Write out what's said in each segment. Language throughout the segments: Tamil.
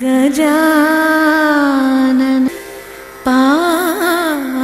गजानन पादपङ्कजम्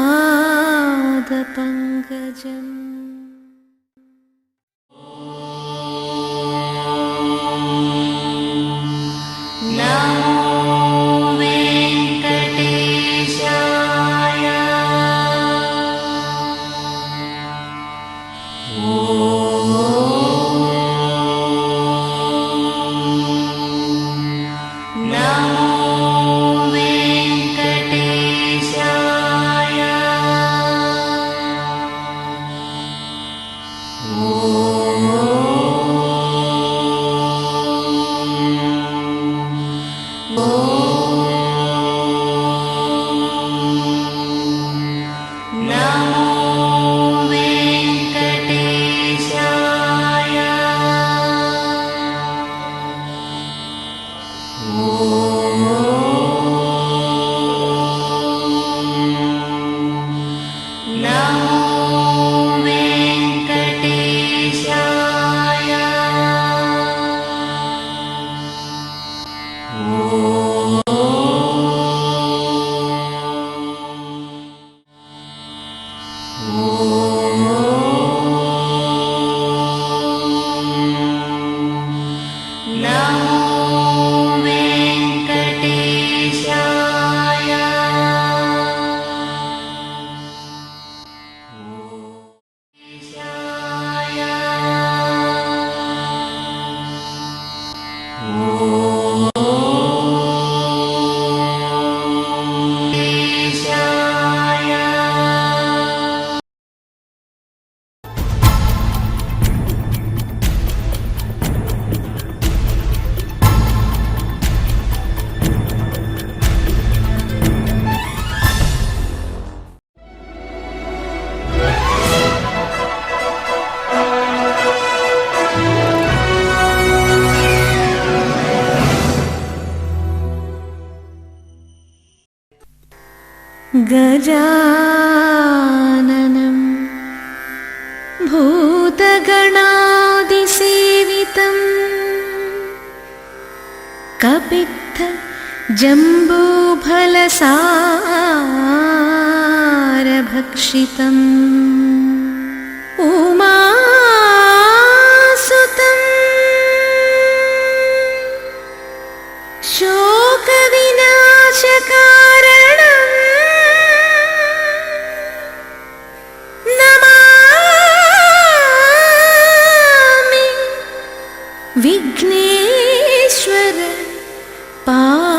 गजाननं भूतगणादिसेवितं कपित्थ जम्बूफलसारभक्षितम् उमासुतं शोकविनाशकारणम् विघ्नेश्वर पादपङ्कजम्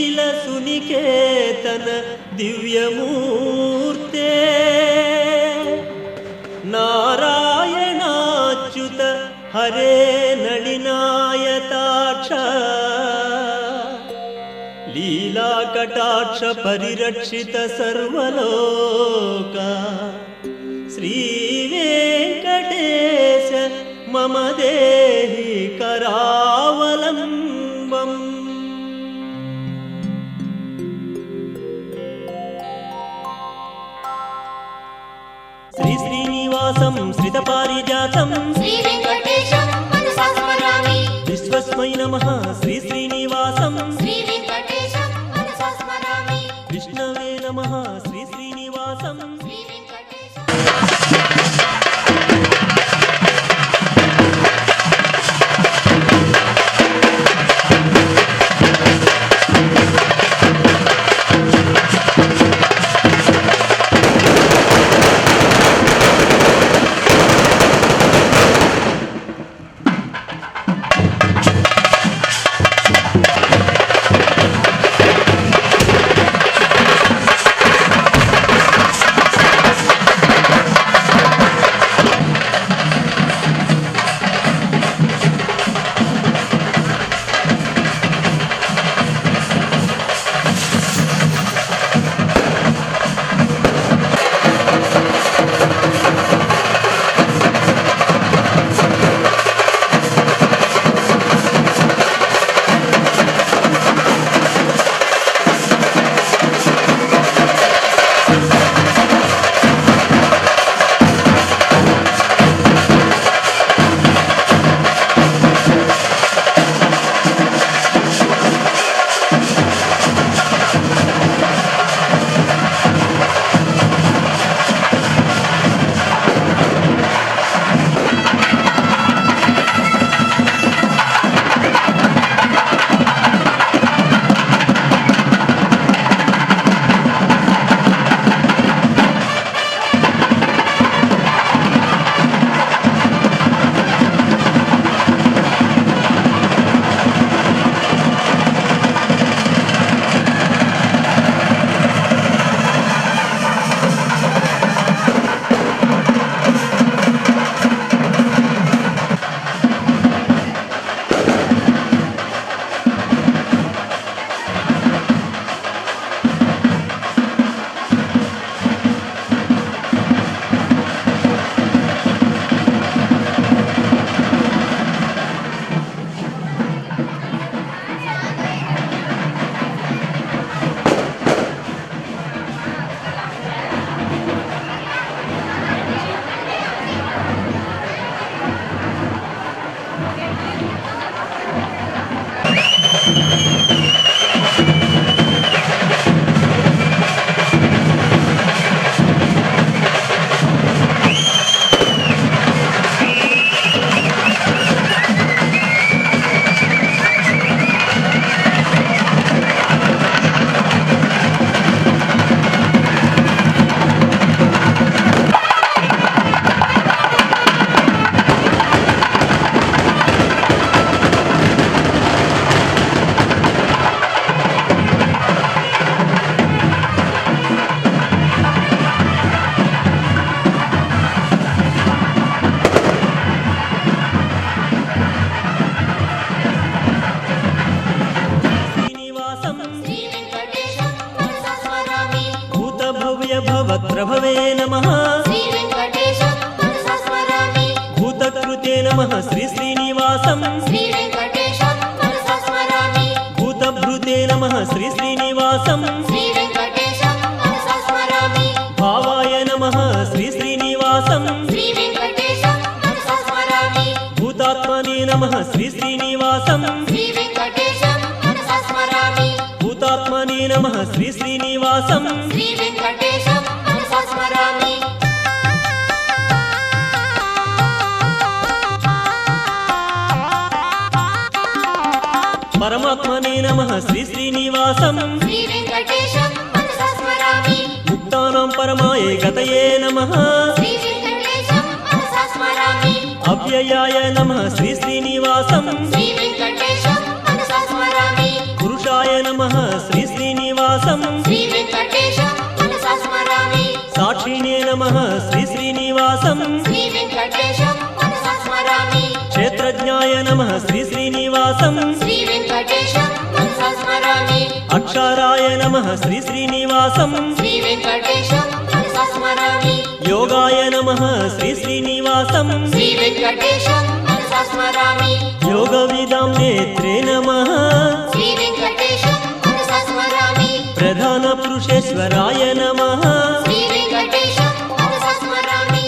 श्रीशैलसुनिकेतन दिव्यमूर्ते नारायणाच्युत हरे नलिनायताक्ष लीलाकटाक्ष परिरक्षित सर्वलोका श्रीवेंकटेश मम देहि करावलम्बम्। श्री श्रीनिवासं श्रितपारिजातं श्री वेंकटेशं मनसा स्मरामि। विश्वस्मै नमः। श्री श्रीनिवासं श्री वेंकटेशं मनसा स्मरामि। विष्णवे नमः। श्री श्रीनिवासं श्री वेंकटेशं శ్రీ వెంకటేశం మనసా స్మరామి భూతకృతే నమః శ్రీ శ్రీనివాసం శ్రీ వెంకటేశం మనసా స్మరామి భూతభృతే నమః శ్రీ శ్రీనివాసం శ్రీ వెంకటేశం మనసా స్మరామి భావాయ నమః శ్రీ శ్రీనివాసం శ్రీ వెంకటేశం మనసా స్మరామి భూతాత్మనే నమః శ్రీ శ్రీనివాసం శ్రీ వెంకటేశం మనసా స్మరామి భూతాత్మనే నమః శ్రీ శ్రీనివాసం శ్రీ వెంకటేశం మనసా స్మరామి పరమాత్మనే నమః శ్రీ శ్రీనివాసం శ్రీ వెంకటేశం మనసా స్మరామి ముక్తానాం పరమాయే గతయే నమః శ్రీ వెంకటేశం మనసా స్మరామి అవ్యయాయ నమః శ్రీ శ్రీనివాసం శ్రీ వెంకటేశం మనసా స్మరామి పురుషాయ నమః శ్రీ శ్రీనివాసం శ్రీ వెంకటేశం మనసా స్మరామి సాక్షిణే నమః శ్రీ శ్రీనివాసం శ్రీ వెంకటేశం మనసా స్మరామి క్షేత్రజ్ఞాయ నమః శ్రీ శ్రీనివాసం శ్రీ వెంకటేశం మనసా స్మరామి అక్షరాయ నమః శ్రీ శ్రీనివాసం శ్రీ వెంకటేశం మనసా స్మరామి యోగాయ నమః శ్రీ శ్రీనివాసం శ్రీ వెంకటేశం మనసా స్మరామి యోగ విదాం నేత్రే నమః శ్రీ వెంకటేశం మనసా స్మరామి ప్రధాన పురుషేశ్వరాయ నమః శ్రీ వెంకటేశం మనసా స్మరామి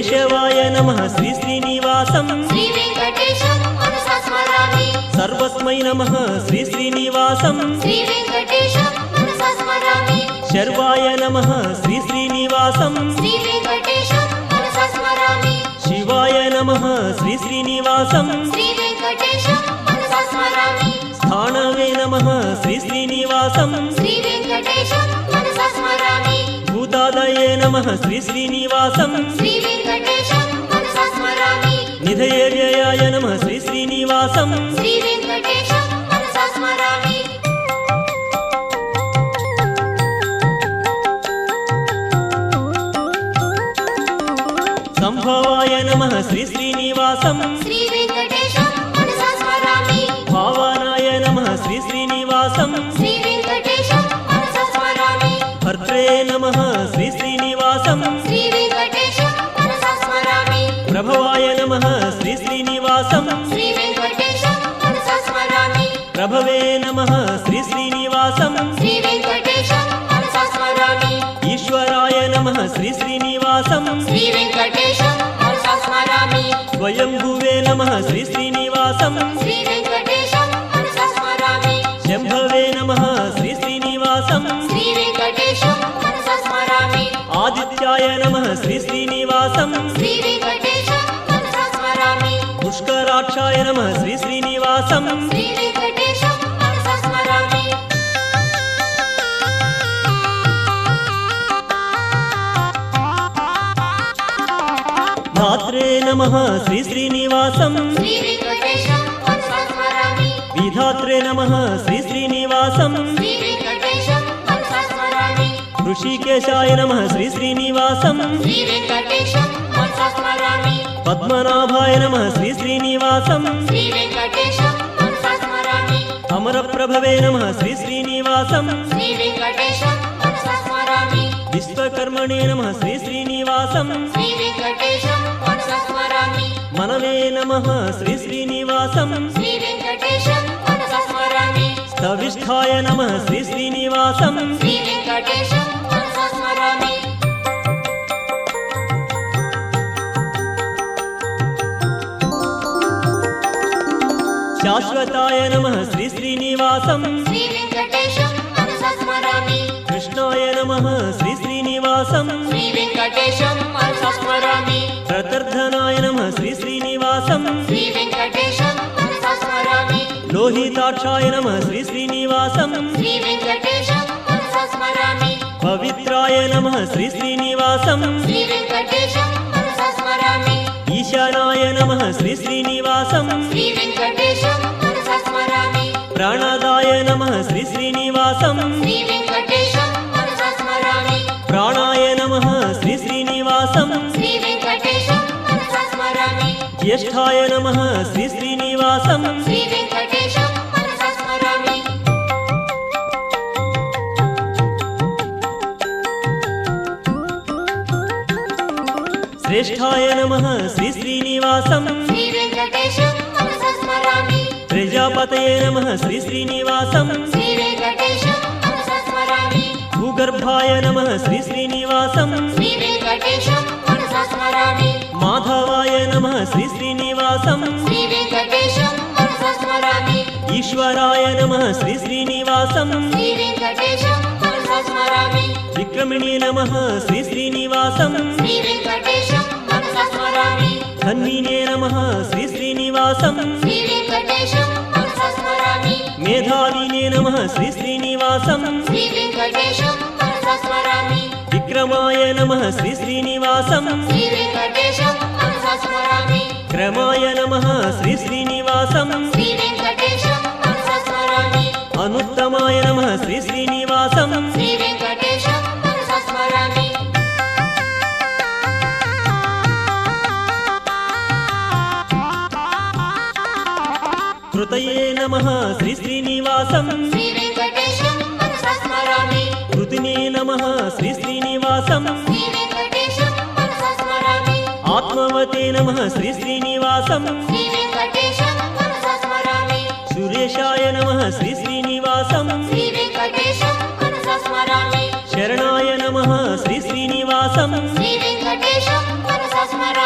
కేశవాయ నమః శ్రీ శ్రీనివాసం శ్రీ వెంకటేశం మనసా స్మరామి సర్వస్మై నమః శ్రీ శ్రీనివాసం శ్రీ వెంకటేశం మనసా స్మరామి శర్వాయ నమః శ్రీ శ్రీనివాసం శ్రీ వెంకటేశం మనసా స్మరామి శివాయ నమః శ్రీ శ్రీనివాసం శ్రీ వెంకటేశం మనసా స్మరామి స్థానవే నమః శ్రీ శ్రీనివాసం శ్రీ వెంకటేశం మనసా స్మరామి భూతాదయే నమః శ్రీ శ్రీనివాసం శ్రీ వెంకటేశం మనసా స్మరామి నిధయే వ్యయాయ నమః శ్రీ శ్రీనివాసం శ్రీ వెంకటేశం మనసా స్మరామి సంభవాయ నమః శ్రీ శ్రీనివాసం శ్రీ వెంకటేశం మనసా స్మరామి భావనాయ నమః శ్రీ శ్రీనివాసం శ్రీ వెంకటేశం మనసా స్మరామి భర్త్రే నమః శ్రీ శ్రీనివాసం శ్రీ వెంకటేశం మనసా స్మరామి ప్రభవాయ నమః శ్రీ శ్రీనివాసం శ్రీ వెంకటేశం మనసా స్మరామి ప్రభవే నమః శ్రీ శ్రీనివాసం శ్రీ వెంకటేశం మనసా స్మరామి ఈశ్వరాయ నమః శ్రీ శ్రీనివాసం శ్రీ వెంకటేశం మనసా స్మరామి స్వయంభువే నమః శ్రీ శ్రీనివాసం శ్రీ వెంకటేశం మనసా స్మరామి శంభవే నమః శ్రీ శ్రీనివాసం శ్రీ వెంకటేశం మనసా స్మరామి ఆదిత్యాయ నమః శ్రీ శ్రీనివాసం శ్రీ వెంకటేశం మనసా స్మరామి పుష్కరాక్షాయ నమః శ్రీ శ్రీనివాసం శ్రీ వెంకటేశం మనసా స్మరామి ధాత్రే నమః శ్రీ శ్రీనివాసం శ్రీ వెంకటేశం మనసా స్మరామి విధాత్రే నమః శ్రీ శ్రీనివాసం శ్రీ వెంకటేశం మనసా స్మరామి ఋషికేశాయ నమః శ్రీ శ్రీనివాసం శ్రీ వెంకటేశం మనసా స్మరామి పద్మనాభాయ నమః శ్రీ శ్రీనివాసం శ్రీ వెంకటేశం మనసా స్మరామి అమరప్రభవే నమః శ్రీ శ్రీనివాసం శ్రీ వెంకటేశం మనసా స్మరామి విశ్వకర్మణే నమః శ్రీ శ్రీనివాసం శ్రీ వెంకటేశం మనసా స్మరామి మనవే నమః శ్రీ శ్రీనివాసం శ్రీ వెంకటేశం మనసా స్మరామి స్థవిష్ఠాయ నమః శ్రీ శ్రీనివాసం శ్రీ వెంకటేశం మనసా స్మరామి శాశ్వతాయ నమః శ్రీ శ్రీనివాసం శ్రీ వెంకటేశం మనసా స్మరామి కృష్ణాయ నమః శ్రీ శ్రీనివాసం శ్రీ వెంకటేశం మనసా స్మరామి ప్రతర్ధనాయ నమః శ్రీ శ్రీనివాసం శ్రీ వెంకటేశం మనసా స్మరామి లోహితాక్షాయ నమః శ్రీ శ్రీనివాసం శ్రీ వెంకటేశం మనసా స్మరామి పవిత్రాయ నమః శ్రీ శ్రీనివాసం శ్రీ వెంకటేశం మనసా స్మరామి ఈశానాయ నమః శ్రీ శ్రీనివాసం శ్రీ వెంకటేశం మనసా స్మరామి ప్రాణదాయ నమః శ్రీ శ్రీనివాసం శ్రీ వెంకటేశం మనసా స్మరామి ప్రాణాయ నమః శ్రీ శ్రీనివాసం శ్రీ వెంకటేశం మనసా స్మరామి జ్యేష్ఠాయ నమః శ్రీ శ్రీనివాసం శ్రీ వెంకటేశం మనసా స్మరామి శ్రేష్ఠాయ నమః శ్రీ శ్రీనివాసం శ్రీ వెంకటేశం మనసా స్మరామి ప్రజాపతయే నమః శ్రీ శ్రీనివాసం శ్రీ వెంకటేశం మనసా స్మరామి భూగర్భాయ నమః శ్రీ శ్రీనివాసం శ్రీ వెంకటేశం మనసా స్మరామి మాధవాయ నమః శ్రీ శ్రీనివాసం శ్రీ వెంకటేశం మనసా స్మరామి ఈశ్వరాయ నమః శ్రీ శ్రీనివాసం శ్రీ వెంకటేశం మనసా స్మరామి విక్రమిణీ నమః శ్రీ శ్రీనివాసం శ్రీ వెంకటేశం మనసా స్మరామి ధన్వినే నమః శ్రీ శ్రీనివాసం శ్రీ వెంకటేశం మనసా స్మరామి మేధావినే నమః శ్రీ శ్రీనివాసం శ్రీ వెంకటేశం మనసా స్మరామి విక్రమాయ నమః శ్రీ శ్రీనివాసం శ్రీ వెంకటేశం మనసా స్మరామి క్రమాయ నమః శ్రీ శ్రీనివాసం శ్రీ వెంకటేశం మనసా స్మరామి అనుత్తమాయ నమః శ్రీ శ్రీనివాసం శ్రీ వెంకటేశం మనసా స్మరామి కృతయే నమః శ్రీ శ్రీనివాసం శ్రీ వెంకటేశం మనసా స్మరామి కృతినే నమః శ్రీ శ్రీనివాసం శ్రీ వెంకటేశం మనసా స్మరామి ఆత్మవతే నమః శ్రీ శ్రీనివాసం శ్రీ వెంకటేశం మనసా స్మరామి సురేశాయ నమః శ్రీ శ్రీనివాసం శ్రీ వెంకటేశం మనసా స్మరామి శరణాయ నమః శ్రీ శ్రీనివాసం శ్రీ వెంకటేశం మనసా స్మరామి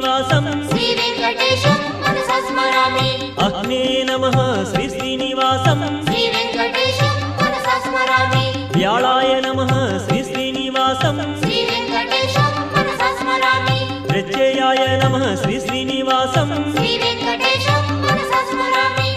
శ్రీశ్రీనివాసం శ్రీ వెంకటేశం మనసా స్మరామి అగ్నే నమః శ్రీ శ్రీనివాసం శ్రీ వెంకటేశం మనసా స్మరామి వ్యాళాయ నమః శ్రీ శ్రీనివాసం శ్రీ వెంకటేశం మనసా స్మరామి ప్రత్యయాయ నమః శ్రీ శ్రీనివాసం శ్రీ వెంకటేశం మనసా స్మరామి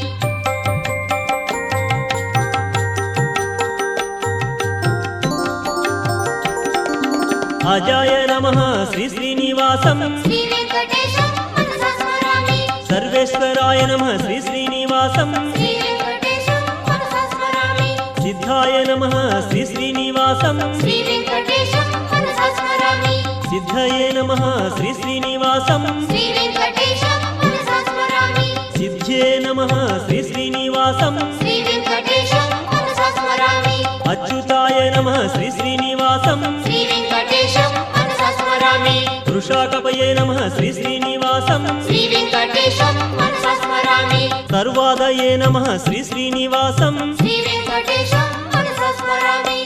అజాయ నమః శ్రీ శ్రీనివాసం శ్రీ వెంకటేశం మనసా స్మరామి సర్వేశ్వరాయ నమః శ్రీ శ్రీనివాసం శ్రీ వెంకటేశం మనసా స్మరామి సిద్ధాయ నమః శ్రీ శ్రీనివాసం శ్రీ వెంకటేశం మనసా స్మరామి సిద్ధయే నమః శ్రీ శ్రీనివాసం శ్రీ వెంకటేశం మనసా స్మరామి సిద్ధ్యే నమః శ్రీ శ్రీనివాసం శ్రీ వెంకటేశం మనసా స్మరామి అచ్యుతాయ నమః శ్రీ శ్రీనివాసం శ్రీ వెంకటేశం మనసా స్మరామి వృషాకపయే నమః శ్రీ శ్రీనివాసం శ్రీ వెంకటేశం మనసా స్మరామి సర్వాదయే నమః శ్రీ శ్రీనివాసం శ్రీ వెంకటేశం మనసా స్మరామి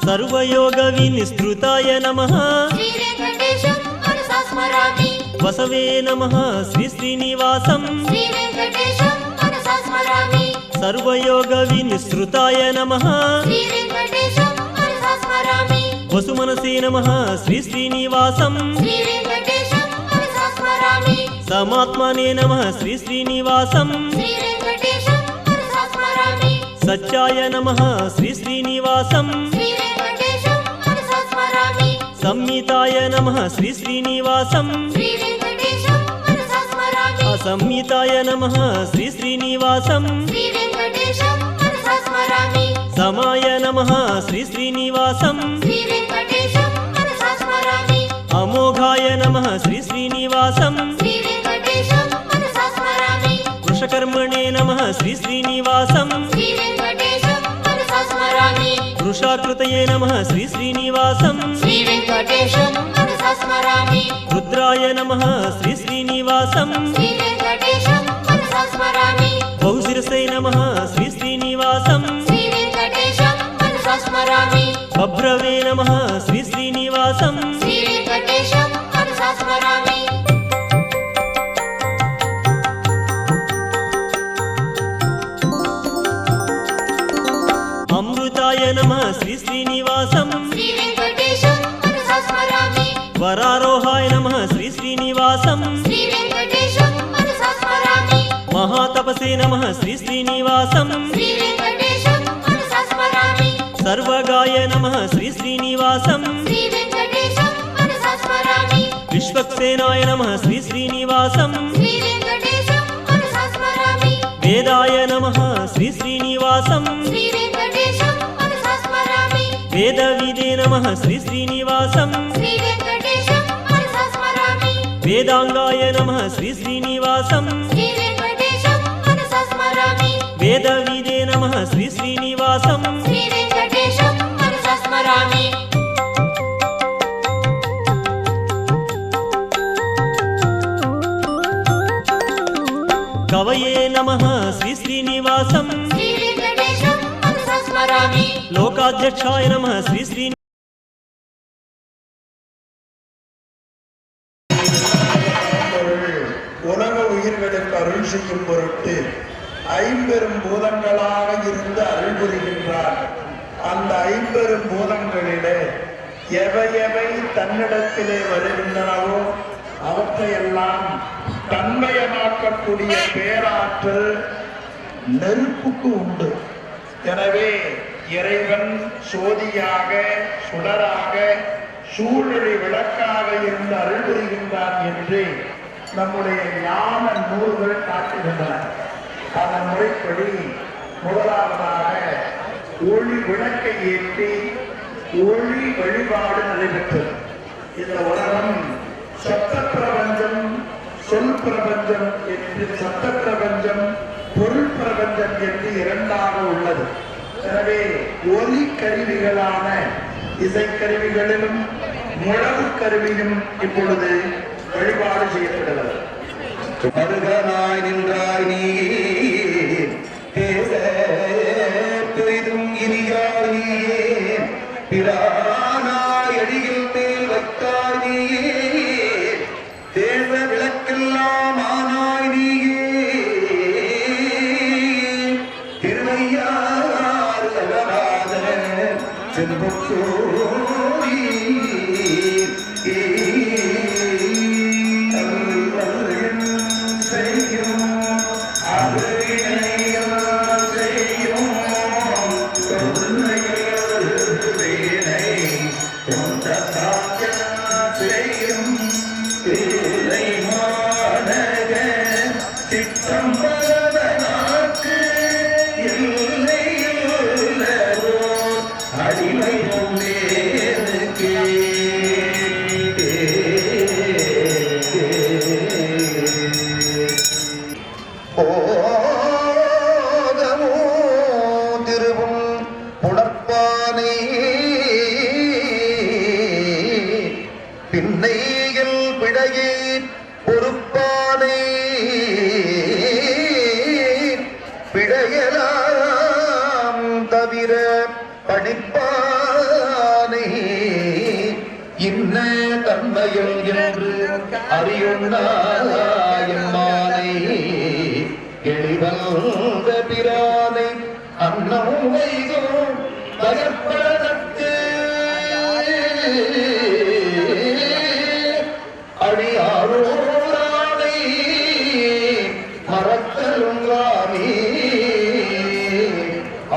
సర్వయోగ వినిస్తృతాయ నమః శ్రీ వెంకటేశం మనసా స్మరామి వసవే నమః శ్రీ శ్రీనివాసం శ్రీ వెంకటేశం మనసా స్మరామి సర్వయోగ వినిస్తృతాయ నమః శ్రీ వెంకటేశం మనసా స్మరామి వసుమనసే నమః శ్రీ శ్రీనివాసం శ్రీ వెంకటేశం మనసా స్మరామి సమాత్మనే నమః శ్రీ శ్రీనివాసం శ్రీ వెంకటేశం మనసా స్మరామి సత్యాయ నమః శ్రీ శ్రీనివాసం శ్రీ వెంకటేశం మనసా స్మరామి సంహితాయ నమః శ్రీ శ్రీనివాసం శ్రీ వెంకటేశం మనసా స్మరామి అసంహితాయ నమః శ్రీ శ్రీనివాసం శ్రీ వెంకటేశం మనసా స్మరామి సమాయ నమః శ్రీ శ్రీనివాసం శ్రీ వెంకటేశం మనసా స్మరామి అమోఘాయ నమః శ్రీ శ్రీనివాసం శ్రీ వెంకటేశం మనసా స్మరామి వృషకర్మణే నమః శ్రీ శ్రీనివాసం శ్రీ వెంకటేశం మనసా స్మరామి వృషాకృతయే నమః శ్రీ శ్రీనివాసం శ్రీ వెంకటేశం మనసా స్మరామి రుద్రాయ నమః శ్రీ శ్రీనివాసం శ్రీ వెంకటేశం మనసా స్మరామి బహుశిరసే నమః శ్రీ శ్రీనివాసం శ్రీ వెంకటేశం మనసా స్మరామి బభ్రవే నమః శ్రీ శ్రీనివాసం శ్రీ వెంకటేశం మనసా స్మరామి అమృతాయ నమః శ్రీ శ్రీనివాసం శ్రీ వెంకటేశం మనసా స్మరామి వరారోహాయ నమః శ్రీ శ్రీనివాసం శ్రీ వెంకటేశం మనసా స్మరామి మహాతపసే నమః శ్రీ శ్రీనివాసం శ్రీ వెంకటేశం మనసా స్మరామి సర్వగాయ నమః శ్రీ శ్రీనివాసం శ్రీ వెంకటేశం మనసా స్మరామి విశ్వక్సేనాయ నమః శ్రీ శ్రీనివాసం శ్రీ వెంకటేశం మనసా స్మరామి వేదాయ నమః శ్రీ శ్రీనివాసం శ్రీ వెంకటేశం మనసా స్మరామి వేదవిదే నమః శ్రీ శ్రీనివాసం శ్రీ వెంకటేశం మనసా స్మరామి వేదాంగాయ నమః శ్రీ శ్రీనివాసం శ్రీ వెంకటేశం మనసా స్మరామి వేదవిదే నమః శ్రీ శ్రీనివాసం శ్రీ వెంకటేశం మనసా స్మరామి కవయే నమః శ్రీ శ్రీనివాసం శ్రీ వెంకటేశం మనసా స్మరామి లోకాధ్యక్షాయ నమః శ్రీ శ్రీ உலக உயிர்களுக்கு அருள் செய்யும் பொருட்டு ஐம்பெரும் பூதங்களாக இருந்து அருள் புரிகின்றார். அந்த ஐம்பெரும் பூதங்களிலே எவை எவை தன்னிடத்திலே வருகின்றனவோ அவற்றையெல்லாம் தன்மயமாக்கக்கூடிய பேராற்றல் நெருப்புக்கு உண்டு. எனவே இறைவன் சோதியாக சுடராக சூழலி விளக்காக இருந்து அருள் புரிகின்றான் என்று நம்முடைய ஞான நூல்கள் காட்டுகின்றன. அதன் முறைப்படி முதலாவதாக ஒளி விளக்கை ஏற்றி ஒளி வழிபாடு நடைபெற்றது. இந்த உலகம் சப்த பிரபஞ்சம், சொல் பிரபஞ்சம் என்று சப்த பிரபஞ்சம், பொருள் பிரபஞ்சம் என்று இரண்டாக உள்ளது. எனவே ஒலி கருவிகளான இசைக்கருவிகளிலும் முழவு கருவியும் இப்பொழுது வழிபாடு செய்யப்படுகிறது. மருகனாய் நின்றாய் நீ பேச துய்த பேசும் இனியார் நீயே பிரானாய் அடியில் மேல் வைத்தாய் நீயே தேவ விளக்கெல்லாம் ஆனாய் நீயே திருவையாறு அகராத செல்வம் சோழி செய்யும் செய்யும் செய்யும் பிள்ளை மாநக சித்தம்பரவனாக்கு இல்லை உள்ளதோ அடிமை நேருக்கு போதமோ திருவும் புணர்ப்பானை பின்னையில் பிழையே பொறுப்பானை பிழையலாம் தவிர படிப்பானை இன்ன தன்மையில் என்று அறியுண்டாயம்மானை எளிவந்த பிரானை அன்னம் வைகும் தகப்பதற்கு அடியாரோரானை மறக்கலுங்கானே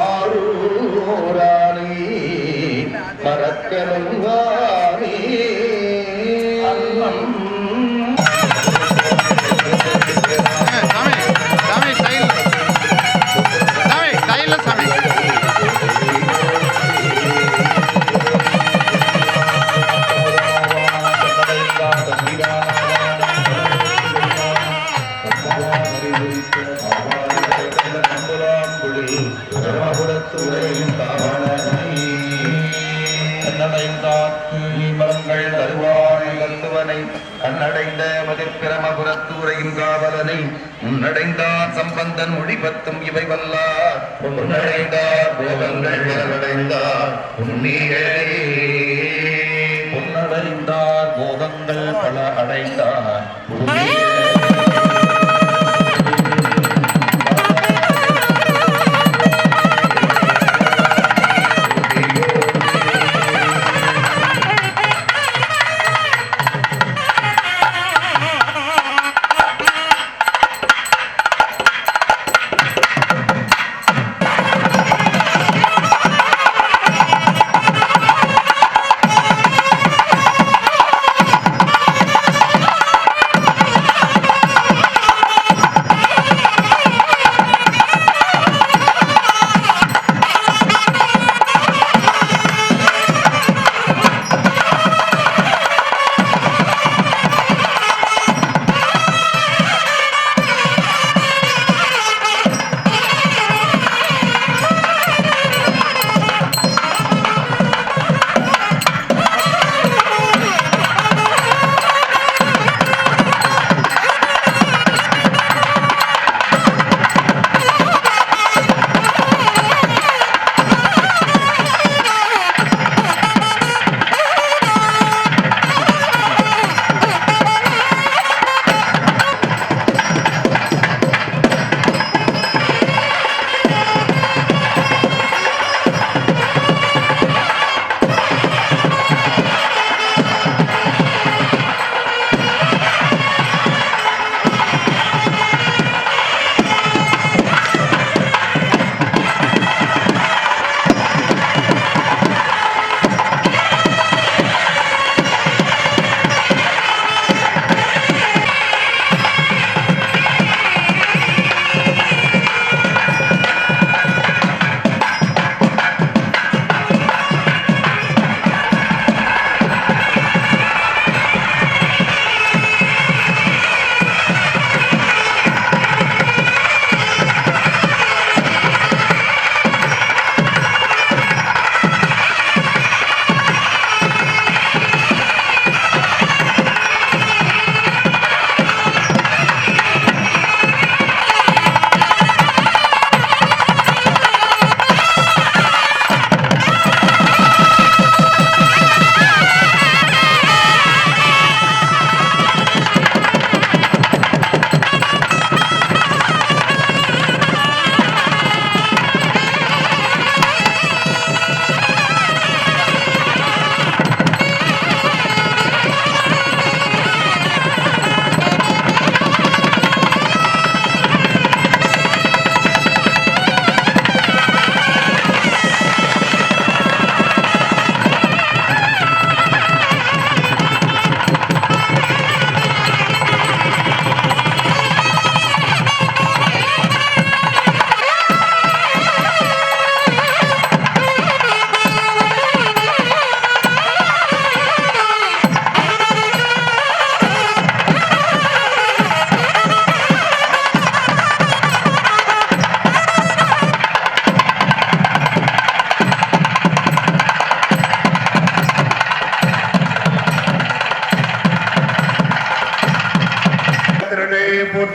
ஆரூரானை மறக்கலுங்கானே அன்னம் கண்ணடைந்த மதிப்பிரமபுரத்தூரையும் காவலனை முன்னடைந்தார் சம்பந்தன் மொழிபத்தும் இவை வல்லார் முன்னடைந்தார் போகங்கள் அடைந்தார் பொன்னடைந்தார் போகங்கள் பல அடைந்தார்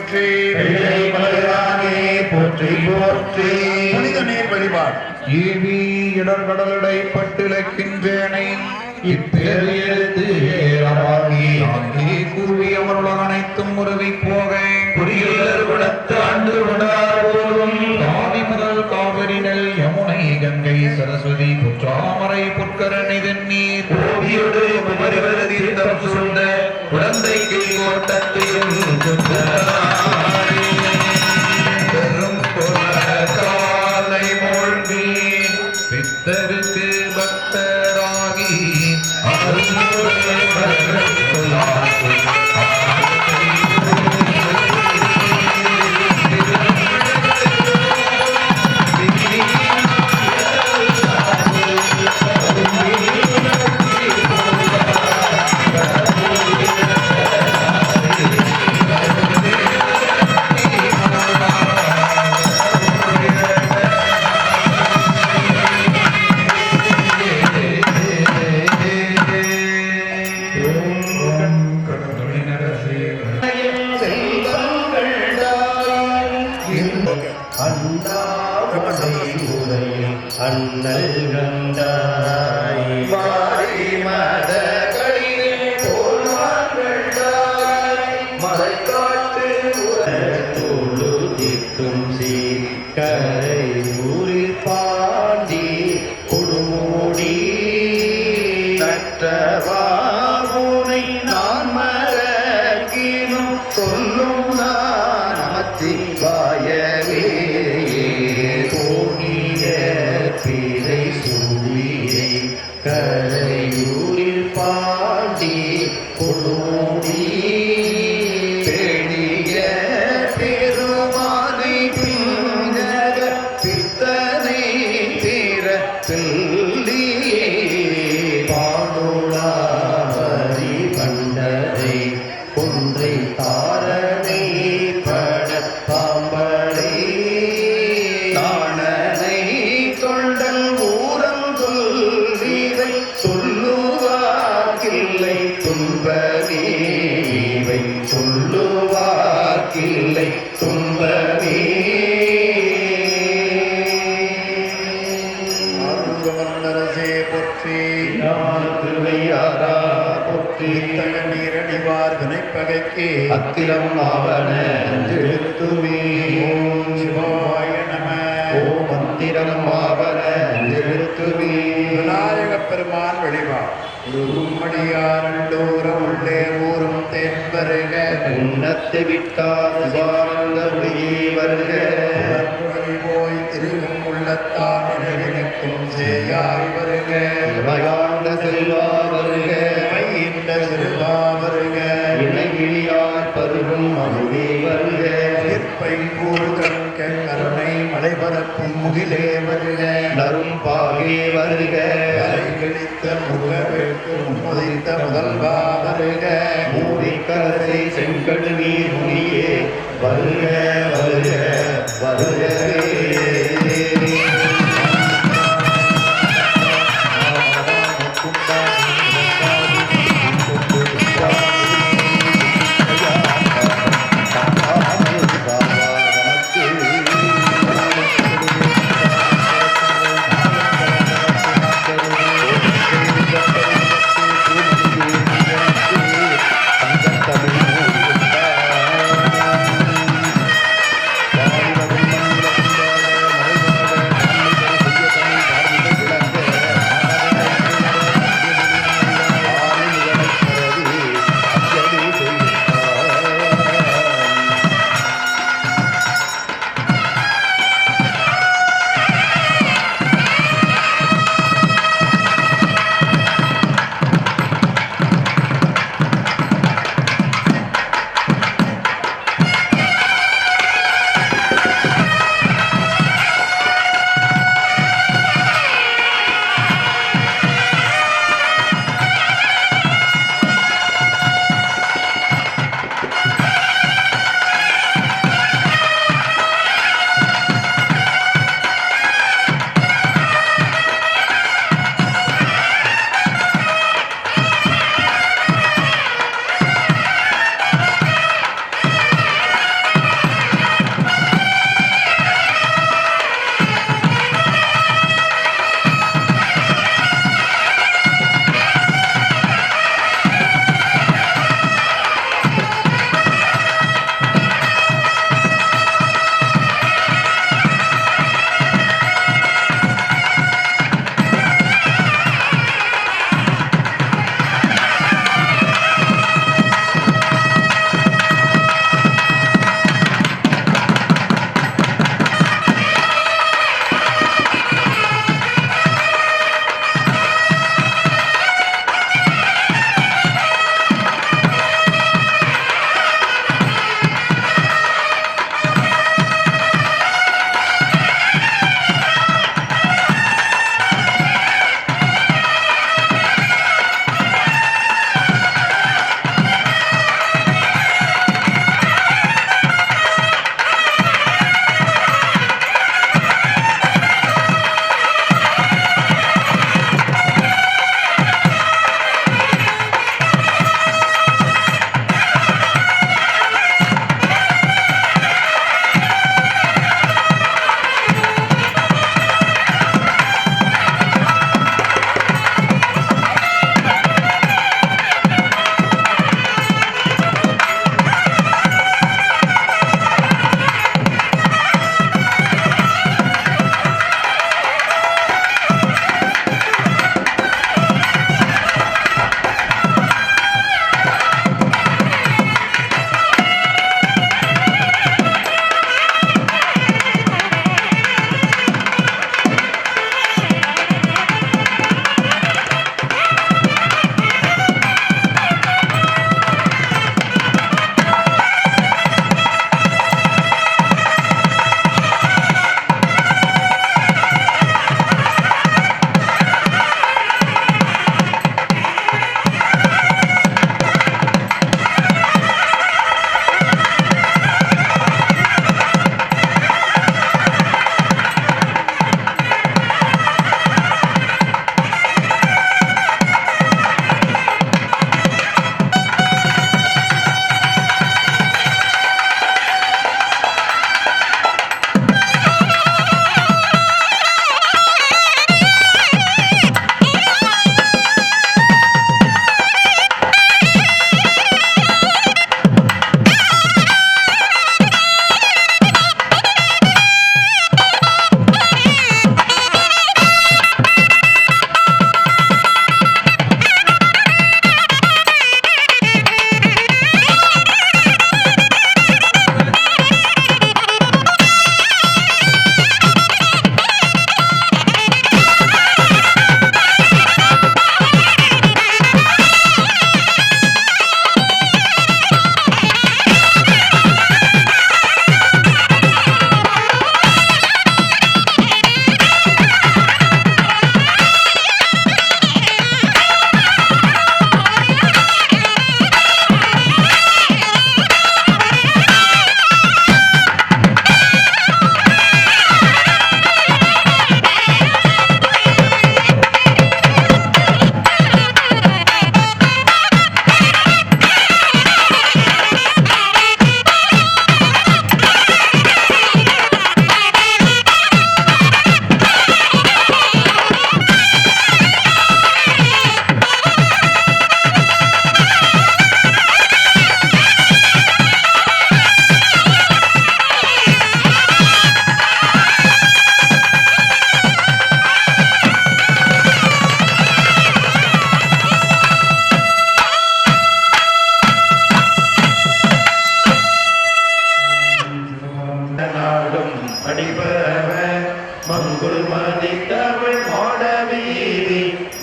போற்றி வெள்ளை மலையானே போற்றி போற்றி புனித நீர் வழிபாடு ஈவி இடர்கடலடை பட்டிலக்கின்றேனை இப்பேறு எடுத்து ஏறமாகி ஆங்கி கூறி அமருலக அனைத்தும் உருவி போக குறியலர் விடத்து ஆண்டு விடார் போலும் காவி முதல் காவிரி நெல் யமுனை கங்கை சரஸ்வதி புற்றாமரை புற்கரணி வெந்நீர் கோவியோடு குமரிவர தீர்த்தம் சூழ்ந்த குழந்தைக்கு கோட்டத்தையும் பெரும் காலை மூழ்கி பித்தருக்கு பக்தராகி அண்ணல் கண்டாய் வாரி மதகளிலே போல்வாழ்ந்தாய் மலைக்காட்டு தோழு திட்டும் கரை ஊரில் பாண்டி கொடுமூடி நற்றவானை நான் மறக்கினும் சொல்லும் நான் நமத்தி வாயவே பிறை சூழியை கரையூரில் பாண்டி கொடுமூடி பெரிய பெருமானை பிங்கக பித்தனை பிற பிள்ளியே பாடுளாவரி கண்டதை ஒன்றை தாரணை பட பாம்படை தானனை தொண்டன் ஊரம் சொல்லிவை சொல்லுவார்க்கில்லை துன்பமே இவை சொல்லுவார்க்கில்லை துன்பமே அரசே போற்றி திருவையாரா போற்றி நீரடிவார் வினைப்பகைக்கு அத்திரம் ஆவன திருத்துமே ஓம் சிவாய நம ஓம் மந்திரம் ஆவன திருத்துமே விநாயகப் பெருமான் வழிபாடு உருமடியாரண்டோரம் உள்ளே ஊரும் தென்பருக உன்னத்தை விட்டார் சார்ந்த ஒளியே வருக போய் திருகும் உள்ளத்தான் நினைக்கும் சேயாய் வருக இவையாண்ட செல்வா வருக இந்த சிறுவா வருக இணைகிழியார் பருகும் அமுதே வருக இருப்பை கூறுதல் கருணை மலைபரப்பும் முகிலே வருக நரும் பாகே வருக கழித்த முகவிற்கும் முதித்த முதல்வா வருக மூடிக்கரசை செங்கடு நீர் முனியே வருக வருக வருகவே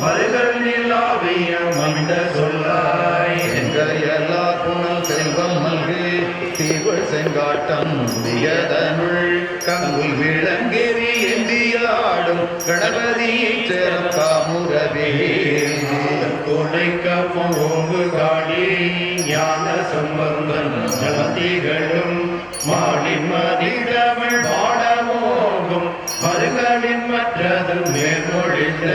மருகள் நிலாவியம் அந்த சொல்லாய் எங்கையல்லா புனல் செல்வம் மல்கு தீவள் செங்காட்டம் வியதனுள் கங்குல் விளங்கெறி எந்தியாடும் கணபதியை சேரம் காமுரவே துணை கப்போங்கு காடி ஞான சம்பந்தன் ஜலதிகளும் மாடின் மதிடமிழ் மாடமோகும் மருகளின் மற்றதும் மேற்கொழிந்த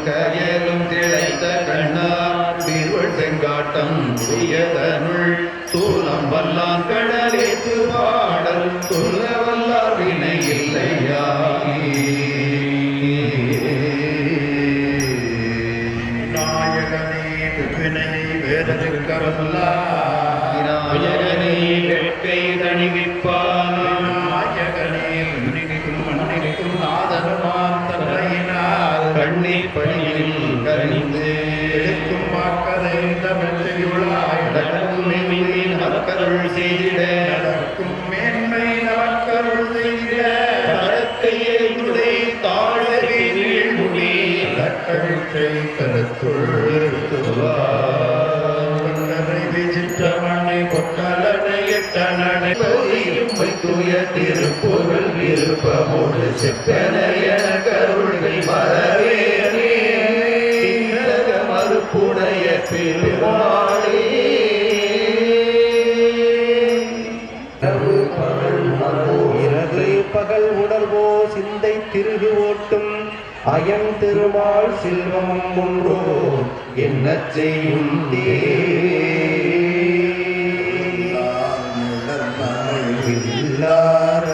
கயலும் திளைத்த கண்ணார் தீர்வள் செங்காட்டம் வியதனுள் சூலம் வல்லான் கடலேத்து பாடல் சொல்ல வல்லார் வினை இல்லையா நாயகனே வினை வேதனுக்கவல்லா விநாயகனே வெட்கை தணிவிப்பான் நாயகனே மண்ணிற்கும் மண்ணிற்கும் நாதனுமான் தன்னையினால் கண்ணி பணியில் கரிந்து எடுக்கும் மாக்கதை தமிழ்யுளாய் நடக்கும் மக்களுள் செய்திட நடக்கும் மேன்மை நமக்கருள் செய்த கடற்கையை துடை தாழறி வீழ்முடி கழுத்தை கருத்துள் கொண்டனை விசிற்றமணி கொட்டலனை எட்டனனை தூய திருப்புகழ் விருப்பமோடு செப்பனையன கருள்கை மறவேனே மறுப்புடைய பெருமாளே இரவு பகல் உணர்வோ சிந்தை திருகு ஓட்டும் அயன் திருமால் செல்வமும் ஒன்றோ என்ன செய்யும்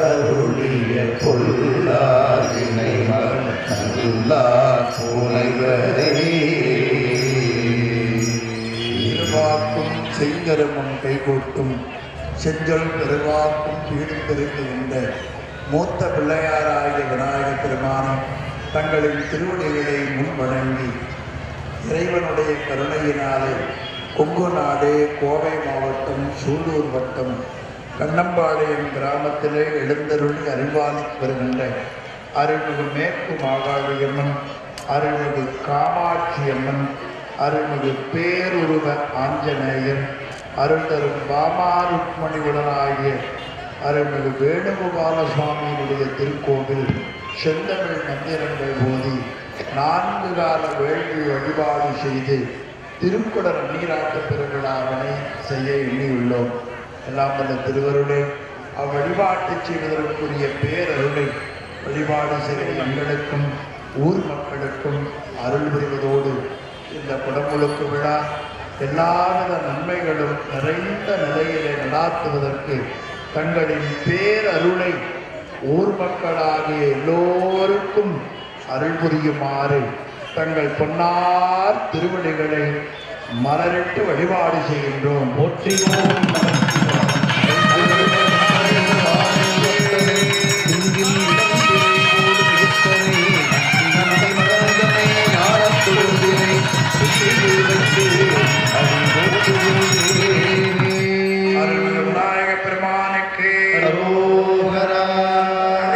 அருளிய பொல்லார் வினை மல்லார் போலைவரே பெருவாக்கும் செய்கரமும் கைகூட்டும் செஞ்சொல் பெருவாக்கும் பீடும் பெருகுகின்ற மூத்த பிள்ளையாராகிய விநாயக பெருமானம் தங்களின் திருவடிகளை முன்வணங்கி இறைவனுடைய கருணையினாலே கொங்கு நாடு கோவை மாவட்டம் சூலூர் வட்டம் கண்ணம்பாளையம் கிராமத்திலே எழுந்தருளி அறிவாளித்து வருகின்ற அருள்மிகு மேற்கு மாகாளியம்மன், அருள்மிகு காமாட்சி அம்மன், அருள்மிகு பேருருவ ஆஞ்சநேயர், அருள் தரும் பாமாருக்மணியுடனாகிய அருள்மிகு வேணுகோபால சுவாமியினுடைய திருக்கோவில் செந்தமிழ் மந்திரங்கள் போதி 4 கால வேள்வி வழிபாடு செய்து திருக்குடர் நீராட்ட பெருவிழாவினை செய்ய எண்ணியுள்ளோம். எல்லாம் வல்ல திருவருளே அவ்வழிபாட்டை செய்வதற்குரிய பேரருளை வழிபாடு செய்த எங்களுக்கும் ஊர் மக்களுக்கும் அருள் புரிவதோடு இந்த குடமுழுக்கு விழா எல்லாவித நன்மைகளும் நிறைந்த நிலையிலே நடாத்துவதற்கு தங்களின் பேரருளை ஊர் மக்களாகிய எல்லோருக்கும் அருள் புரியுமாறு தங்கள் பொன்னார் திருவடிகளை மலரிட்டு வழிபாடு செய்கின்றோம். போற்றியோம் விநாயக பெருமானுக்கு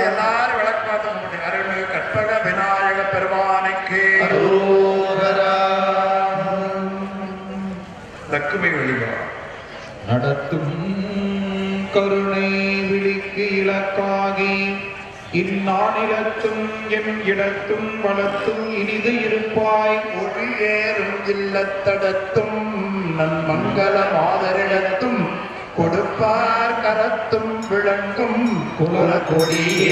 எல்லாரும் விளக்கு பார்த்து அருள்மிகு கற்பக விநாயக பெருமானுக்கு லக்குமி வழிபாடு நடத்தும் கருணை விழிக்கு இலக்காகி இந்நானிலத்தும் என் இடத்தும் வளர்த்தும் இனிது இருப்பாய். ஒளியேறும் இல்லத்தடத்தும் நன்மங்கல மாதரிடத்தும் கொடுப்பார் கரத்தும் விளங்கும் குலகொடியே.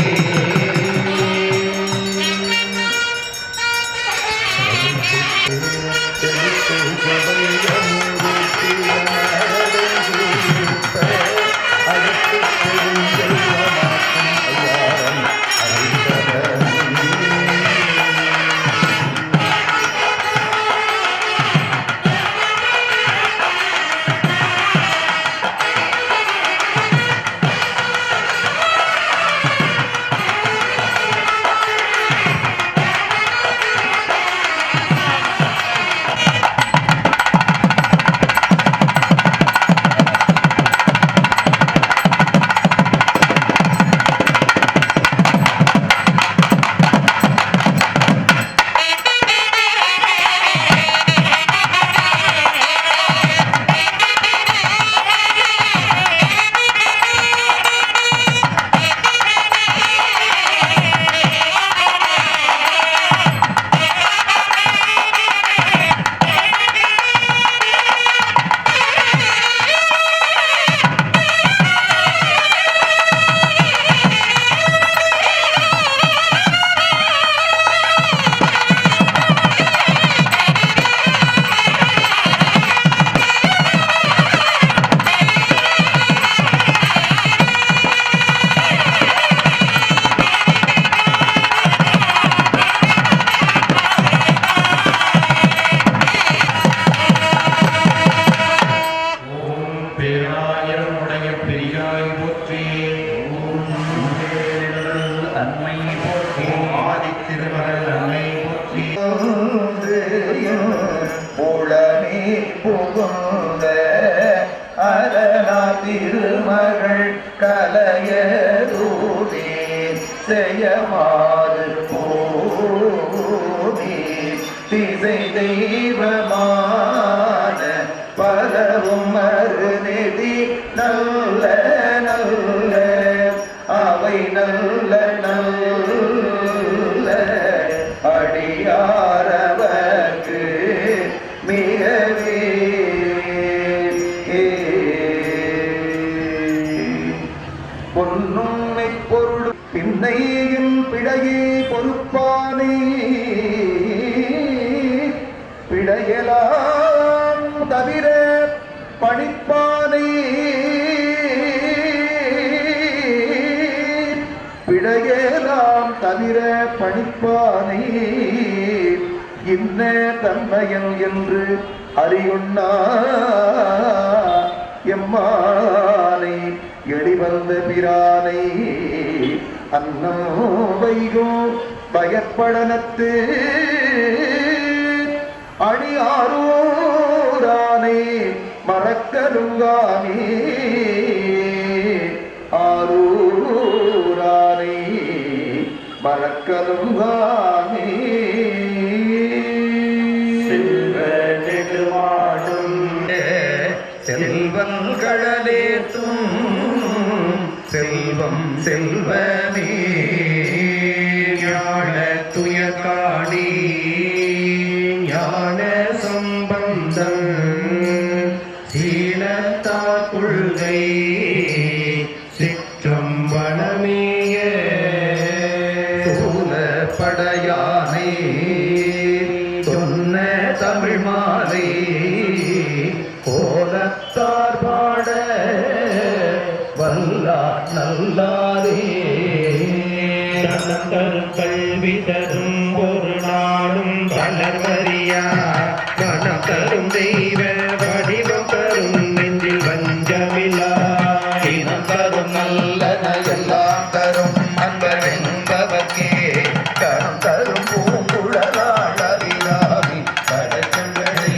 என்று புலனே புகுந்த அரணா திருமகள் கலையதூதே செய்யமாறு போதே திசை தெய்வமான பலவும் மறுநெறி நல்ல நல்ல அவை நல்ல நல்ல அடியாரவர்க்கு மிகவே பொன்னுண்மை பொருள் பின்னையின் பிழையே பொறுப்பானே பிழையலாம் தவிர பணிப்பானே பிழையலாம் தவிர பணிப்பானே இன்ன தன்மையன் என்று அறியுண்ணா எம்மானை எளிவந்த பிரானை அன்னம் வைகும் பயப்படனத்து அணியாரூரானே மறக்கருங்கானே ஆரூரானே மறக்கருங்கானே செல்வங்களேத்தும் செல்வம் செல்வமே ஞான துயக்காணி ஞான சம்பந்தம் சீலத்தா கொள்கை சிற்றம்பலமேய சூலப்படையானை சொன்ன தமிழ் மாலை கோலத்தார் பாட வல்லார் நல்லாரே தரும் கல்வி தரும் ஒரு நாளும் வளர்வரியா மனம் தரும் தெய்வ வடிவம் தரும் நெஞ்சில் வஞ்சமில்லா இனம் தரும் நல்லன எல்லாம் தரும் அன்பர் என்பவர்க்கே கரம் தரும் பூங்குழலாள் அபிராமி படைக்கங்களே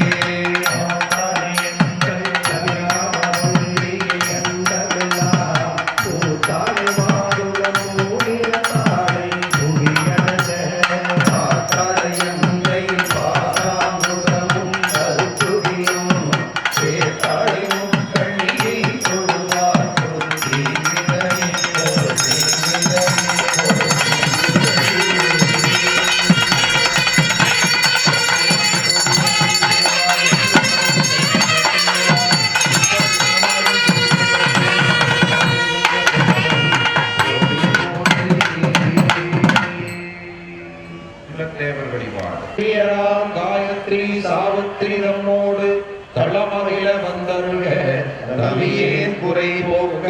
காயத்ரி சாவித்ரி நம்மோடு தளமகில வந்தருக நவியேன் குறை போக்க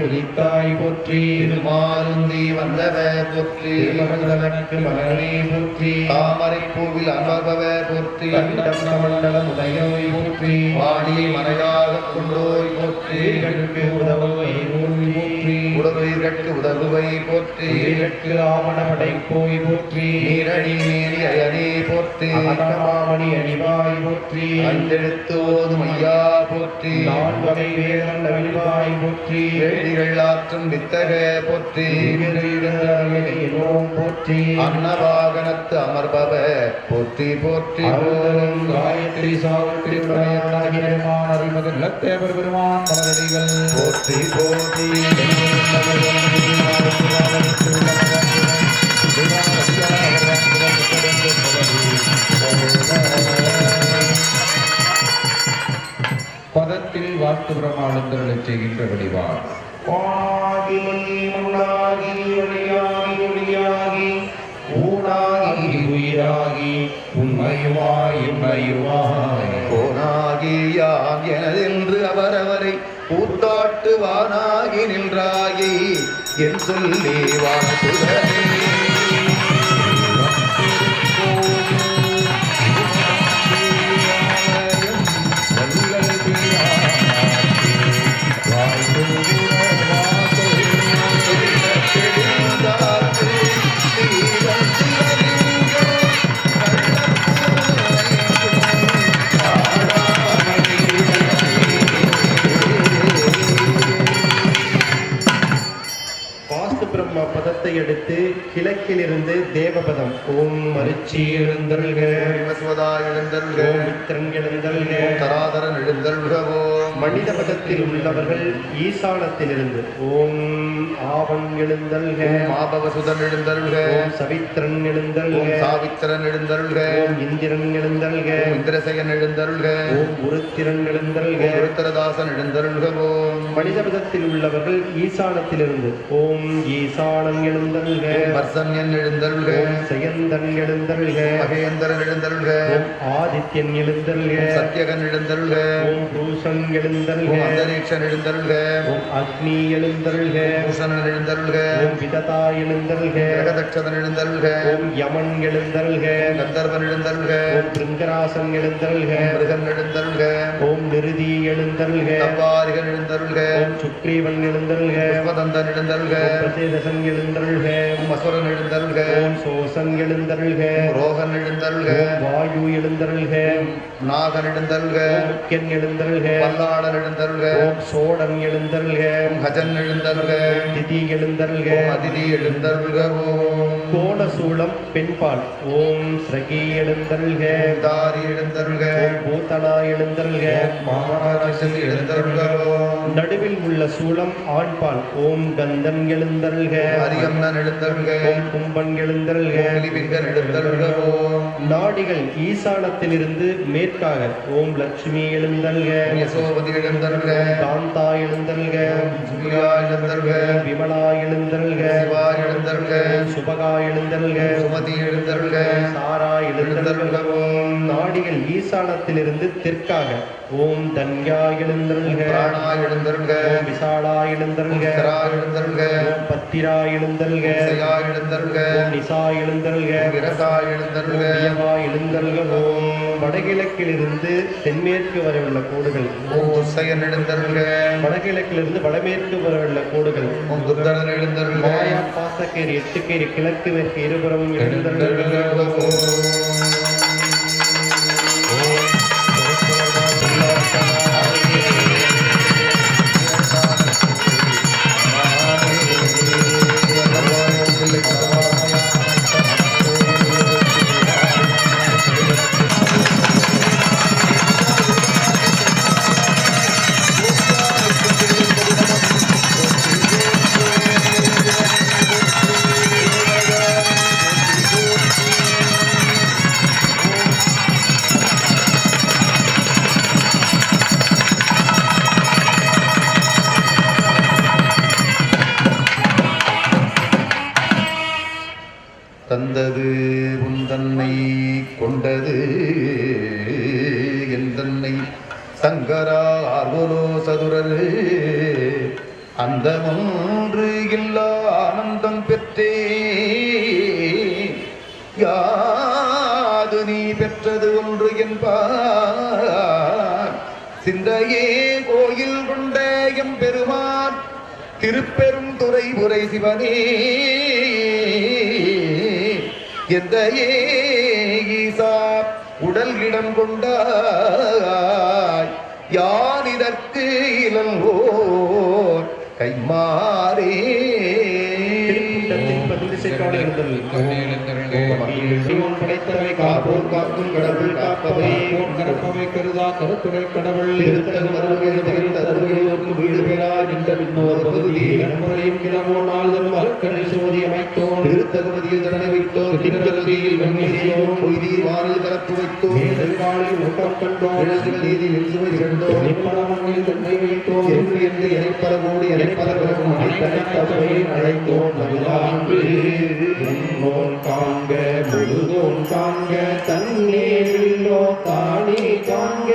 உதித்தாய் போற்றி மாருந்தி வந்தவ போற்றி மகந்தனக்கு மகனே போற்றி தாமரை பூவில் அமர்பவ போற்றி மண்டலம் உதயோய் போற்றி வாணி மனையாக கொண்டோய் போற்றி உதவோய் போற்றி உடலுயிர்கட்கு உதவுவை போற்றி உயிர்கட்கு ஆவண படைப்போய் போற்றி நீரணி மேனி அயனே போற்றி அகமாமணி அணிவாய் போற்றி அஞ்செழுத்து ஓதும் ஐயா போற்றி நான்வகை வேதம் நவிழ்வாய் போற்றி வேள்விகள் ஆற்றும் வித்தக போற்றி ஓம் போற்றி அன்னவாகனத்து அமர்பவ போற்றி போற்றி அருள்தரும் காயத்ரி சாவித்ரி பெருமான் அருள்மகன் லத்தேவர் பெருமான் மலரடிகள் போற்றி போற்றி பதத்தில் வாஸ்து பிரமாணங்களை செய்கின்ற வடிவார் வாகி முன்னாகி ஒளியாகி ஒளியாகி ஊனாகி உயிராகி உண்மையுமாய் இன்மையுமாய் போனாகி யாம் எனதென்று அவரவரை பூத்தாட்டுவானாகி நின்றாகி என் சொல்லி வாழ்த்துதலே வாஸ்து பிரம்ம பதத்தை அடுத்து கிழக்கிலிருந்து தேவபதம் ஓம் மருச்சி எழுந்தருள்க விமஸ்வதா எழுந்தருள்க ஓம் மித்திரன் எழுந்தருள்க தராதரன் எழுந்தருள்கவோ மனித பதத்தில் உள்ளவர்கள் ஈசானத்திலிருந்து ஓம் ஆவன் எழுந்தருள்க மாபவசுதன் எழுந்தருள்க ஓம் சவித்திரன் எழுந்தருள்க ஓம் சாவித்திரன் எழுந்தருள்க ஓம் இந்திரன் எழுந்தருள்க ஓம் இந்திரசேகன் எழுந்தருள்க ஓம் உருத்திரன் எழுந்தருள்க ஓம் உருத்திரதாசன் எழுந்தருள்கவோ மனித பதத்தில் உள்ளவர்கள் ஈசானத்திலிருந்து ஓம் ஈசானன் எழுந்தருள்க ஓம் வர்சன்யன் எழுந்தருள்க ஓம் செயந்தன் எழுந்தருள்க மகேந்திரன் எழுந்தருள்க ஓம் ஆதித்யன் எழுந்தருள்க ஓம் சத்யகன் எழுந்தருள்க ஓம் பூஷன் எழுந்தருள்க ஓம் அந்தரீக்ஷன் எழுந்தருள்க ஓம் அக்னி எழுந்தருள்க பூஷணன் எழுந்தருள்க ஓம் விததா எழுந்தருள்க கிரகதட்சதன் எழுந்தருள்க ஓம் யமன் எழுந்தருள்க கந்தர்வன் எழுந்தருள்க ஓம் பிருங்கராசன் எழுந்தருள்க மிருகன் எழுந்தருள்க ஓம் நிருதி எழுந்தருள்க தவ்வாரிகன் எழுந்தருள்க ஓம் சுக்ரீவன் எழுந்தருள்க புஷ்பதந்தன் எழுந்தருள்க ஓம் பிரசேதசன் எழுந்தருள்க ஓம் அசுரன் எழுந்தருள்க ஓம் சோசன் எழுந்தருள்க ஓம் ரோகன் எழுந்தருள்க ஓம் வாயு எழுந்தருள்க நாகன் எழுந்தருள்க ஓம் முக்கியன் எழுந்தருள்க பல்லாளன் எழுந்தருள்க ஓம் சோடன் எழுந்தருள்க ஓம் ஹஜன் எழுந்தருள்க ஓம் திதி எழுந்தருள்க ஓம் அதிதி எழுந்தருள்க ஓம் கோணசூலம் பெண்பால் ஓம் ஸ்ரகி எழுந்தருள்க தாரி எழுந்தருள்க ஓம் பூதனா எழுந்தருள்க மாமனாரசன் எழுந்தருள்க ஓம் நடுவில் உள்ள சூலம் ஆண்பால் ஓம் கந்தன் எழுந்தருள்க அரியம்மன் எழுந்தருள்க ஓம் கும்பன் எழுந்தருள்க கிளிபிங்கன் எழுந்தருள்க ஓம் நாடிகள் ஈசானத்திலிருந்து மேற்காக ஓம் லட்சுமி எழுந்தருள்க யசோபதி எழுந்தருள்க காந்தா எழுந்தருள்க சூர்யா எழுந்தருள்க விமலா எழுந்தருள்க சிவா எழுந்தருள்க சுபகா எழுந்தருள்க சுமதி எழுந்தருள்க சாரா எழுந்தருள்க ஓம் நாடிகள் ஈசானத்திலிருந்து தெற்காக ஓம் தன்யா எழுந்தருள்க பிராணா எழுந்தருள்க ஓம் விசாலா எழுந்தருள்க உத்தரா எழுந்தருள்க ஓம் பத்திரா எழுந்தருள்க சயா எழுந்தருள்க ஓம் நிசா எழுந்தருள்க விரசா எழுந்தருள்க பிரியவா எழுந்தருள்க ஓம் வடகிழக்கிலிருந்து தென்மேற்கு வரை உள்ள கோடுகள் ஓம் உசையன் எழுந்தருள்க வடகிழக்கிலிருந்து வடமேற்கு வரை உள்ள கோடுகள் ஓம் துர்தனன் எழுந்தருள்க மாயா பாசக்கேரி எட்டுக்கேரி கிழக்கு மேற்கு இருபுறமும் எழுந்தருள்க தந்தது உந்தன்னை கொண்டது எந்தன்னை சங்கரா ஆர்வலோ சதுரரு அந்த ஒன்று இல்லா ஆனந்தம் பெற்றே யாது நீ பெற்றது ஒன்று என்பார் சிந்தையே கோயில் கொண்ட எம்பெருமான் திரு திருப்பெரும் துறை உரை சிவனே எந்த ஈசா உடல் இடம் கொண்டாய் யான் இதற்கு இளங்கோர் கைமாறே படைத்தவை காப்போர் காக்கும் கடவுள் காப்பவை கரப்பவை கருதா கருத்துரை கடவுள் வீடு பெறா நின்ற பின்னோர் பகுதி கடமுறையும் கிளமோ நாள்தன் மரக்கணை சோதி அமைத்தோம் திருத்தகுதியில் தடனை வைத்தோம் திருத்தகுதியில் வெண்மை செய்தோம் பொய்தீர் வானில் கலப்பு வைத்தோம் எதிர்காலில் ஊட்டம் கண்டோம் நீதி நிறுசுவை இரண்டோம் நிம்மடமண்ணில் தன்மை வைத்தோம் என்று என்று இறைப்பல கூடி இறைப்பல பிறகும் அனைத்தனை அழைத்தோம் நவிலான்று உன்னோன் காண்க முழுதோன் காண்க தன்னேரில்லோ தானி காண்க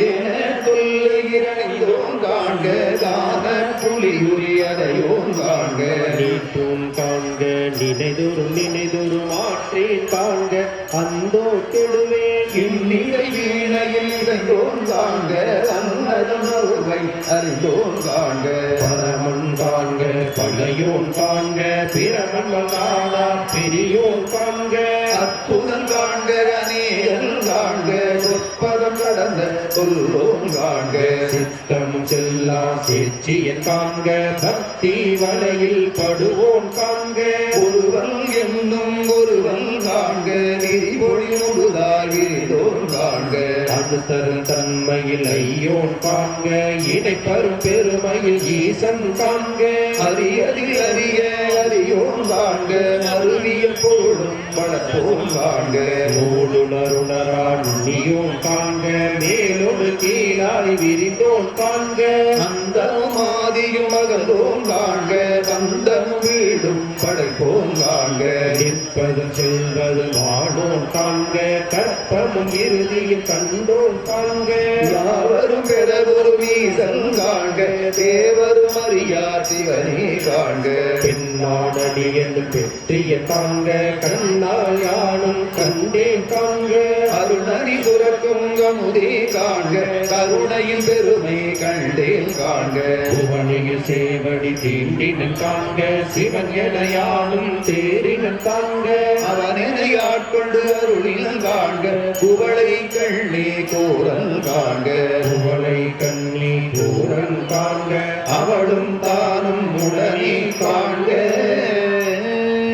ஏன தொல்லுகிறோம் காண்க தான புலியுரியதையோன் காண்க நீட்டோன் காண்க நினைதொரும் ஆற்றேன் காண்க அந்தோ கெடுவேன் இந்நிலை வீணையில் இறைந்தோன் காண்க அன்னதனொருவை அறிந்தோன் காண்க பரமன் காண்க பழையோன் காண்க பிரமன் காணா பெரியோன் காண்க அற்புதம் காண்க அநேகன் காண்க சொற்பதம் கடந்த சொல்லோன் காண்க சித்தம் செல்லா சேச்சியன் காண்க பக்தி வலையில் படுவோன் காண்க ஒருவன் என்னும் ஒருவன் காண்க நெறிபொழி முழுதாகிதோன் காண்க அது தரும் தன்மையில் ஐயோன் காண்க இடைப்பரும் பெருமையில் ஈசன் காண்க அறியதில் அறிய அறியோன் காண்க அருவியல் பொருளும் வளர்த்தோன் காண்க நூலுணருணரா நுண்ணியோன் காண்க மேலொரு கீழாய் விரிந்தோன் காண்க அந்தமும் ஆதியும் அகந்தோன் காண்க வந்தமும் வீடும் படைப்போன் காண்க நிற்பதும் செல்வது வாழோன் காண்க கற்பமும் இறுதியும் கண்டோன் காண்க யாவரும் பெறவொரு வீசன் காண்க தேவரும் அறியா சிவனே காண்க பெண்ணாடடி என்று பெற்றிய காண்க கண்ணால் யானும் கண்டேன் காண்க அருணறி சுரக்கும் கமுதே காண்க கருணையின் பெருமை கண்டேன் காண்க புவனியில் சேவடி தீண்டினன் காண்க சிவன் என யானும் தேரினன் காண்க அவனை ஆட்கொண்டு அருளினன் காண்க குவளை கண்ணே கோரன் காண்க குவளை கண்ணே கோரன் காண்க அவளும் தானும் உடனே காண்க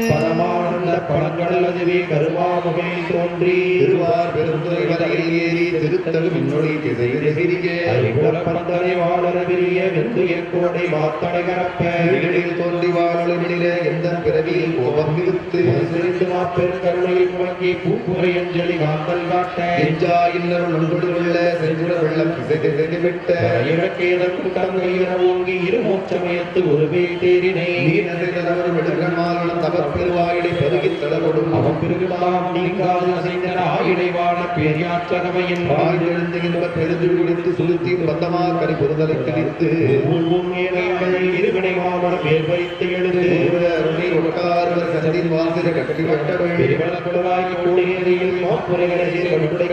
பரமானந்த பழங்கள் அதுவே கருவாமுகை தோன்றி திருவார் பெருந்துறை வரையில் ஏறி திருத்தகு மின்னொளி திசையில் சிறிய பந்தனை வாழற விரிய வெந்துயர் கோடை வாத்தடை கரப்ப வீடில் தோன்றி வாழொளிமிட எந்த பிறவியில் கோபம் விடுத்து சிறிந்து மாப்பெரும் கருணையில் முழங்கி பூப்புரை அஞ்சலி காந்தல் காட்ட எஞ்சா இன்னொரு நொன்று வெள்ள செஞ்சுட வெள்ளம் திசை திசைக்கு விட்ட இறக்கேதம் கூட்டம் கையிற ஓங்கி இருமோச்சமயத்து ஒருவே தேரினை நீர் விடுகமாலும் தவர் பெருவாயிடை பெருகி தளபடும் அவன் பெருகிடாம் நீங்காது அசைந்தன ஆயிடை வாழ பெரியாற்றகவையின் வாயிலிருந்துகின்ற பெருது விடுத்து சுருத்தி பந்தமா கரை பொருதலை திணித்து இருவினை மாமரம் பேர் வைத்து எழுது உட்கார்வர் சந்தின் வாசிர கட்டி கட்டவாய் கூடியேறியில் மாப்புரைகளை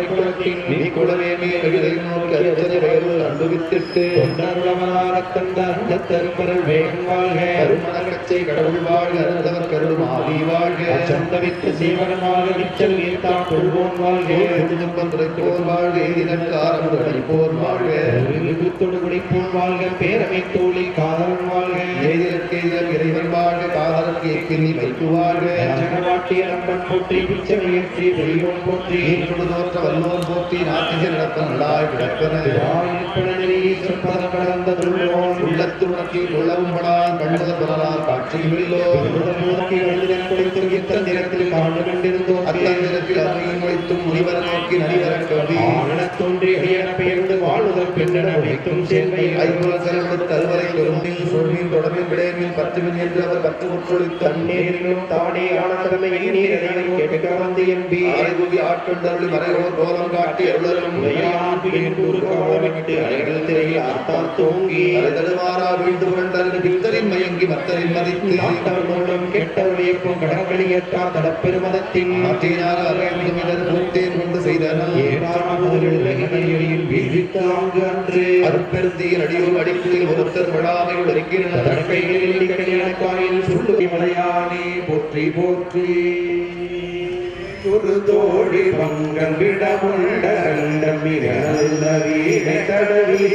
குளத்தின் நீ குளவே மேலே நோக்கி அச்சனை வயது அனுபவித்திட்டு கொண்டருளவனார கண்ட அந்த தருப்பரல் வேகம் வாழ்க அருமணக்கச்சை கடவுள் வாழ்க அருந்தவர் கருடும் ஆதி வாழ்க சந்தவித்த சீவகன் வாழ்க நிச்சல் நீர்த்தா கொள்வோன் வாழ்க திருப்பம் துறைப்போர் வாழ்க இதற்காரம் அடிப்போர் வாழ்க விருத்தொடு குடிப்போன் வாழ்க பேரமை தோழி காதலன் வாழ்க ஏதிற்கு இறைவன் வாழ்க காதலுக்கு ஏற்கினி வைப்பு வாழ்க ஜனவாட்டி அரம்பன் போற்றி பிச்சமையற்றி பெரியோன் போற்றி தோற்ற வல்லோன் போற்றி நாட்டிக நடப்ப நல்லாய் கிடப்பன சொற்பதம் கடந்த துள்ளோன் உள்ளத்து உணர்ச்சி உள்ளவும் படான் கண்டத புறலாம் காட்சியிலோ நிறத்தில் காண்டு கொண்டிருந்தோம் அத்தந்திரத்தில் அருமையும் வைத்தும் முனிவர நோக்கி நடிவர கவி தோன்றி அடியன பெயர்ந்து வாழுதல் பெண்ணென உழைக்கும் சேர்வை ஐம்புல செலவு தருவரை பெருமில் சொல்மின் தொடர்பில் விடையமில் பத்துமின் என்று அவர் பத்து முற்றொழி தண்ணீரிலும் தானே ஆனந்தமை நீர் கேட்க வந்து எம்பி அரைகுவி ஆட்கொண்டருளி மறைவோர் கோலம் காட்டி எவ்வளரும் அலைகள் திரையில் ஆர்த்தால் தோங்கி தடுமாறா வீழ்ந்து புரண்டல் பித்தரின் மயங்கி மத்தரின் மதி வைத்து நாட்டம் மூலம் கெட்டவழியக்கும் கடற்களியற்றார் தடப்பெருமதத்தின் கொண்டு செய்தனர் அருப்பெருந்தியின் அடியோடு அடிப்பில் ஒருத்தர் விழாமையில் இருக்கிறார் சொல்லி மலையானே போற்றி போற்றி ஒரு தோழி பங்கன் விடமுண்ட வீணை தடவி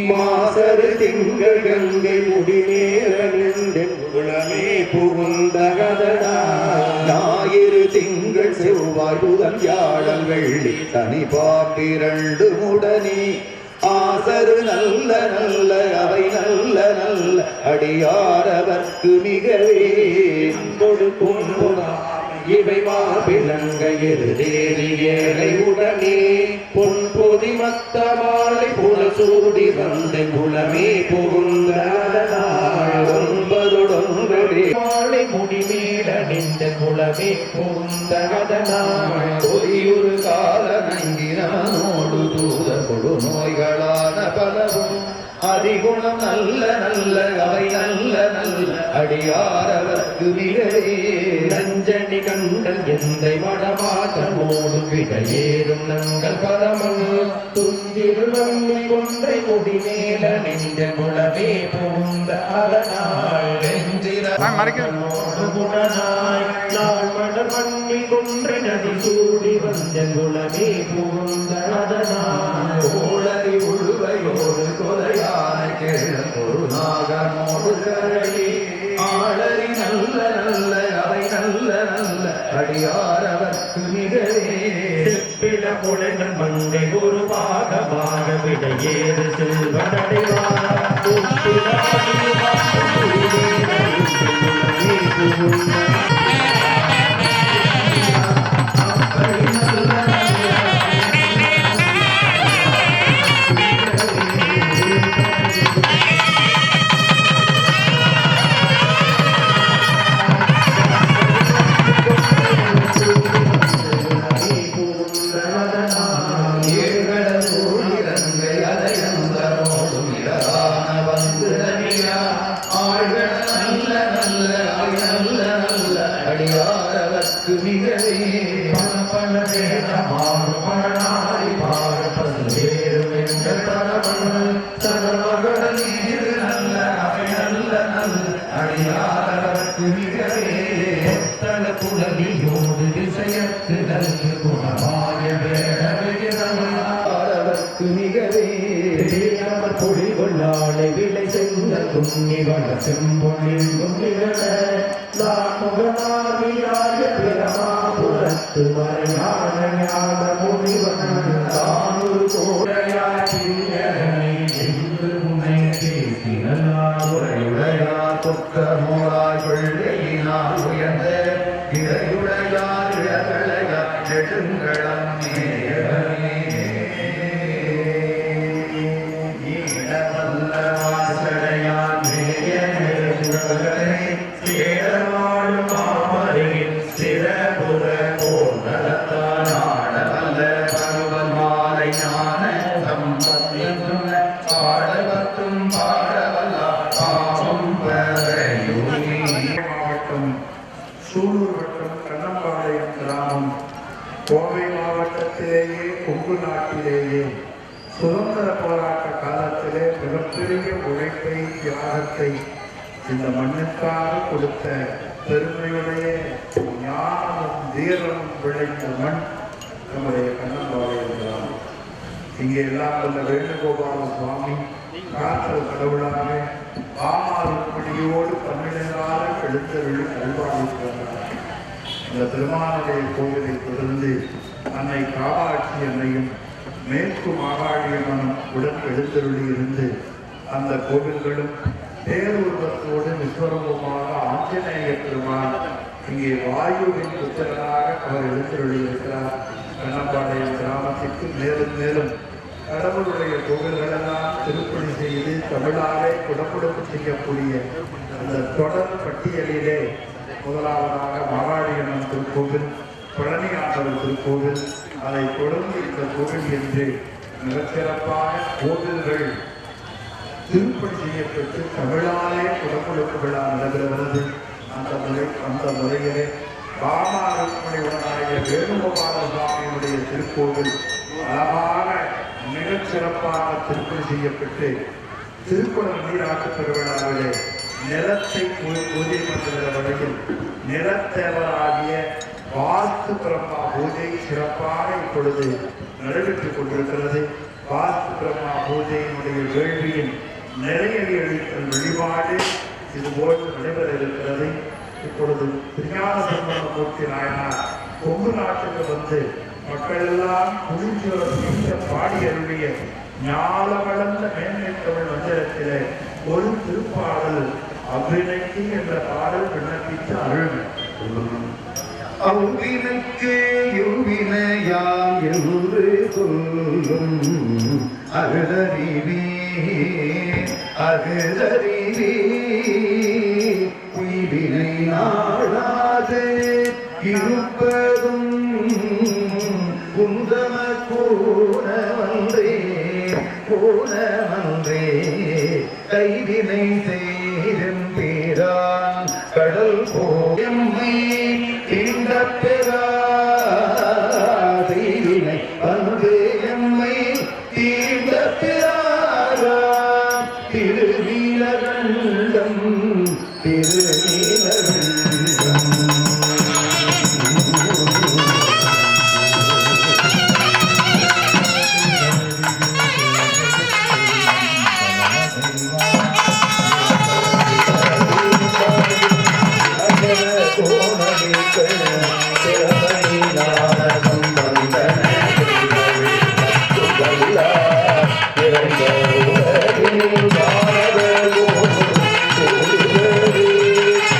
மாசரு திங்கள் கங்கை முடிநேரே புகுந்தகதடா ஞாயிறு திங்கள் செவ்வாய் புதன் வியாழன் வெள்ளி தனி பாப்பிரண்டு முடனே ஆசரு நல்ல நல்ல அவை நல்ல நல்ல அடியாரவர்க்கு மிகவே கொடுக்கும் இவை மாபிளங்க எருதேறி ஏழை உடனே பொன் பொதி மத்த மாலை புனல் சூடி வந்த குலமே புகுந்த ஒன்பதொடொன்பதே மாலை முடிமேல நின்ற குலமே புகுந்த பொதியுறு கால நங்கினோடு தூத கொடு நோய்களான பலவும் அதிகுணம் நல்ல நல்ல அவை நல்ல நல்ல அடியாரவர்க்கு மிகவே நஞ்சனி கண்கள் எந்தை வடமாற்றமோடு விடையேறும் நங்கள் பரமன் துஞ்சிருவன்னி ஒன்றை முடிமேல நெஞ்ச குலமே புகுந்த அதனால் குணனாய் நாள் மலர் மண்ணி கொன்றை நதி சூடி வந்த குலமே புகுந்த அதனால் கோளறி உழுவையோடு கொலையான கேள் ஒரு நாகமோடு கரடி ஆளறி நல்ல நல்ல அவை நல்ல நல்ல அடியாரவர்க்கு மிகவே செப்பிட புலங்கள் மங்கை ஒரு பாகமாக விடையேறு செல்வனடைவார் அடியாரவர்க்கு மிகவே பண வேதமாறு பணாரி பாரப்பேரும் என்ற தரவன் தரமகடல் இரு நல்ல அவை நல்ல நல்ல அடியாரவர்க்கு மிகவே தல புலவியோடு விஷயத்து நல்கு குணமாய வேடவர்க்கு மிகவே அவர் பொழி கொள்ளாளை விலை சென்ற துண்ணிவன செம்பொழில் குன்னிவன முகமாவியாய பிரமாபுரத்து மறையான ஞான முனிவன் தானொரு கோடையாய் என்று உன்னை பேசினார் தொக்கமோராய் கொள்கையினால் உயர்ந்த இறையுடையார் இளகளையார் நெடுங்களம் ஈழவல்ல வாசடையான் மேய நெடுங்களே சேரமாடும் மாமரியின் சிறபுற போல் நலத்தான் ஆடவல்ல பருவல் மாலை ஞான சம்பத்தின் பாடவத்தும் பாடவல்ல பாவம் மாவட்டம் சூலூர் வட்டம் கண்ணம்பாளையம் கிராமம் கோவை மாவட்டத்திலேயே கொங்கு நாட்டிலேயே சுதந்திர போராட்ட காலத்திலே மிகப்பெரிய உழைப்பை தியாகத்தை இந்த மண்ணுக்காக கொடுத்த பெருமையுடைய ஞானமும் தீரமும் விளைந்த மண் நம்முடைய கண்ணம்பாளையம் கிராமம். இங்கே எல்லாம் உள்ள வேணுகோபால சுவாமி காற்றல் கடவுளாக ஆமாறுபடியோடு 12 எழுத்தருளி அல்வாடிக்கிறார். இந்த திருமாவளய கோவிலை தொடர்ந்து அன்னை காமாட்சி அன்னையும் மேற்கு மாகாளியம்மனும் உடன் எழுத்தருளி இருந்து அந்த கோவில்களும் பேருருவத்தோடு விஸ்வரூபமாக ஆஞ்சநேய பெருமான் இங்கே வாயுவின் புத்திரனாக அவர் எழுந்தருளி இருக்கிறார். கண்ணம்பாளையம் கிராமத்திற்கு மேலும் மேலும் கடவுளுடைய கோவில்களெல்லாம் திருப்பணி செய்து தமிழாலே குடமுடுப்பு செய்யக்கூடிய அந்த தொடர் பட்டியலிலே முதலாவதாக மாகாளியம்மன் திருக்கோவில், பழனி ஆண்டவர் திருக்கோவில், அதை தொடர்ந்து இந்த கோவில் என்று மிகச்சிறப்பாக கோவில்கள் திருப்பணி செய்யப்பட்டு தமிழாலே குடமுழுக்கு விழா நடைபெறுகிறது. அந்த முறையிலே பாமாருக்மணி உடனாகிய வேணுகோபால சுவாமியினுடைய திருக்கோவில் அழகாக மிகச் சிறப்பாக திருப்பணி செய்யப்பட்டு திருக்குளம் நீராட்டு பெருவிழாவிலே நிலத்தை பூஜை பண்ணுகிற வகையில் நிலத்தேவராகிய வாஸ்து பிரம்மா பூஜை சிறப்பாக இப்பொழுது நடைபெற்றுக் கொண்டிருக்கிறது. வாஸ்து பிரம்மா பூஜையினுடைய வேள்வியின் நிறைய எழுத்தல் வழிபாடு இதுபோல் நடைபெற இருக்கிறது. இப்பொழுது திருஞான சம்பந்தமூர்த்தி நாயனார் கொங்கு நாட்டுக்கு வந்து மக்கள் எல்லாம் குளிர்ச்சி பாடி அருளிய ஞான வளர்ந்த மேன்மை தமிழ் மந்திரத்திலே ஒரு திருப்பாடல் அவ்வினைக்கு என்ற பாடல் விண்ணப்பித்து அருள். அவ்வினைக்கு யுவினையாம் என்று சொல்லும் அகதறிவே அகதறிவே உயிரினை நாடாது இருப்பதும் குந்தம கூணவன்றே கூணவன்றே கைவினை செய்தென்பீரான் கடல் போயம்மை தீண்ட பெறா செய்வினை வந்து எம்மை தீண்ட பெறாரா திருநீலகண்டம் திருநீலகண்டம்.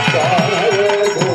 காண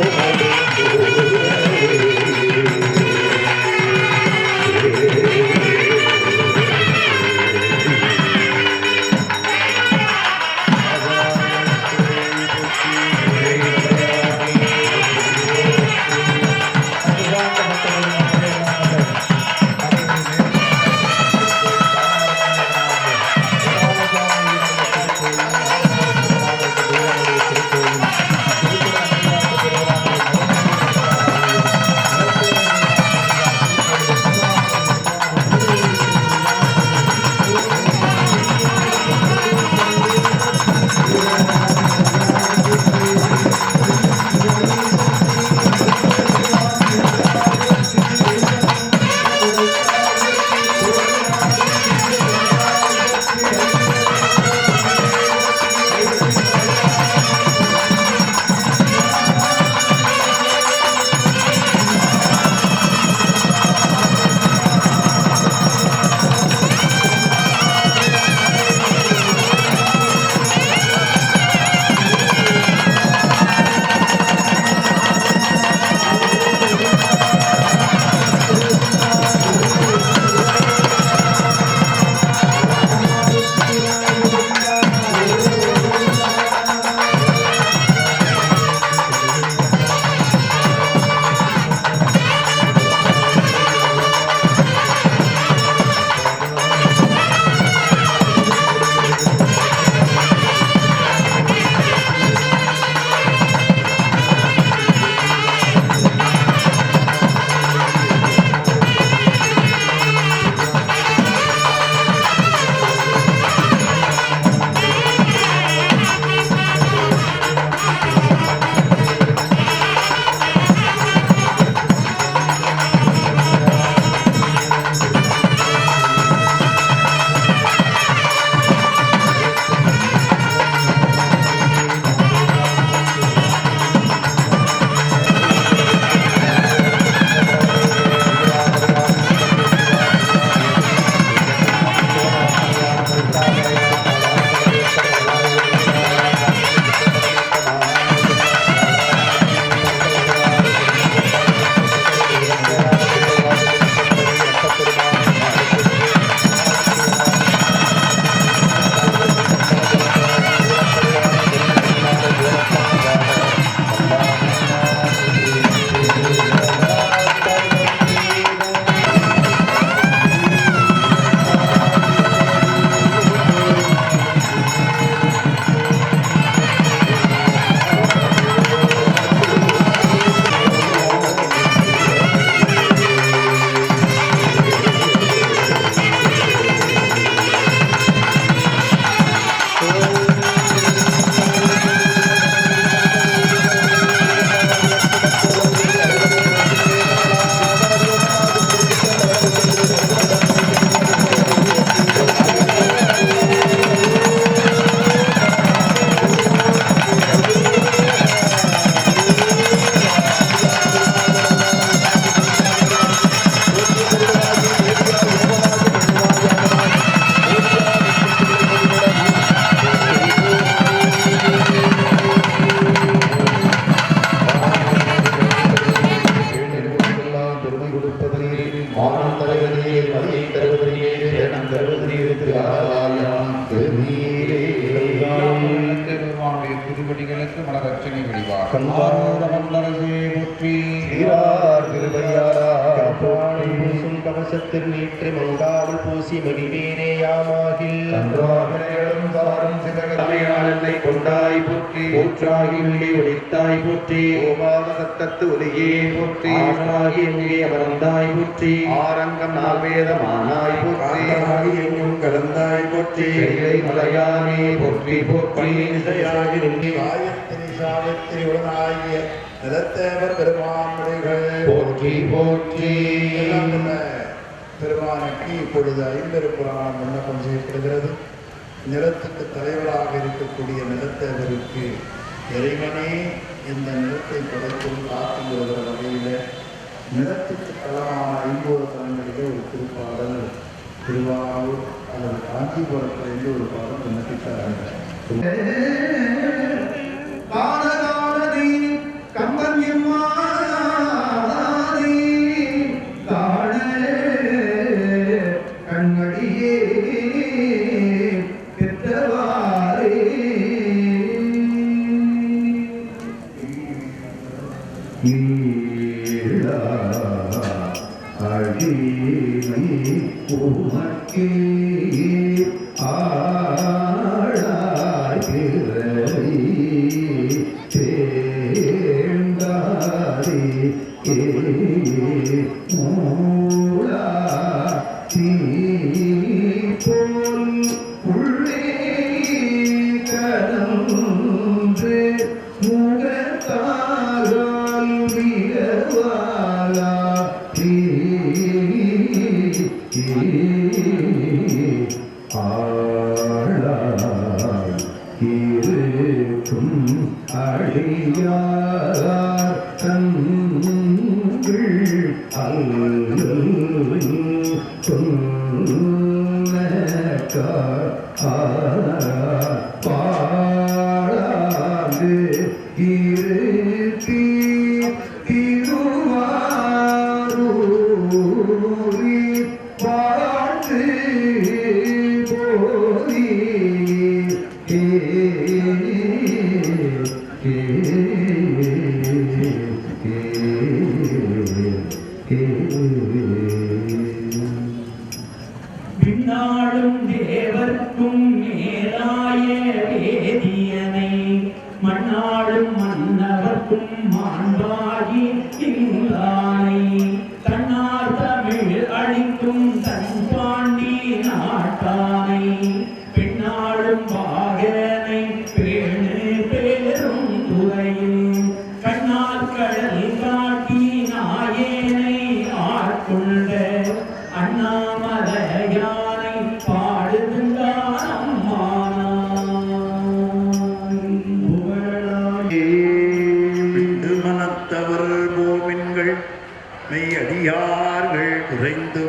வழிபாடு. கந்தார மந்தரசே போற்றி சீரார் திருவையாரா காப்பாளி பூசும் கவசத்தில் நீற்று மங்காமல் பூசி மகிழ்வேனேயாமாகில் கன்றாவினைகளும் சாரும் தலையாளனை கொண்டாய் போற்றி ஊற்றாகி உள்ளே ஒளித்தாய் போற்றி கோபால சத்தத்து ஒலியே போற்றி ஆறாகி எங்கே அமர்ந்தாய் போற்றி ஆரங்கம் நால்வேதமானாய் போற்றி ஆறாகி எங்கும் கலந்தாய் போற்றி கைலை மலையானே போற்றி போற்றி இசையாகி நின்று காயத்திரி சாவித்திரி உடனாகிய நிலத்தேவர் பெருமான்கள் போற்றி போற்றி பெருமானுக்கு இப்பொழுது ஐம்பெருப்புறான் விண்ணப்பம் செய்யப்படுகிறது. நிலத்துக்கு தலைவராக இருக்கக்கூடிய நிலத்தேவருக்கு இறைவனே இந்த நிலத்தை படைத்தும் காத்து வருகிற வகையில் நிலத்துக்கு தளமான ஐம்பது தலங்களிலே ஒரு திருப்பாடல் திருவாரூர் அல்லது காஞ்சிபுரத்திலிருந்து ஒரு பாடல் விண்ணப்பித்தார்கள். கம்பன் கண்மடியே பெற்றவாரே அழிமை உமக்கே ஆழாய் பிறவி தேங்காதே மூலா தீ போல் உள்ளே கலந்து முகத்தாரால் மிகவாலா ஆளாய் இருக்கும் அடியார் தங்கள் அல்லல் பாடாது இருத்தி திருவாரூரி வாழ்த்து போதி பின்னாடும் தேவர்க்கும் மேலாய வேதியனை மண்ணாடும் மன்னவர்க்கும் மாண்பாகி இல்லானை தன்னார் தமிழ் அளிக்கும் தன்பாண்டி நாட்டானை பின்னாடும் வாகனை பேணு பேரும் துறையில் கண்ணார் கடல் காட்டி நாயேனை ஆட்கொண்ட அண்ணாமலையானை பாடுகின்றான் பிண்டு மனத்தவர் போமின்கள் மெய் அடியார்கள் குறைந்து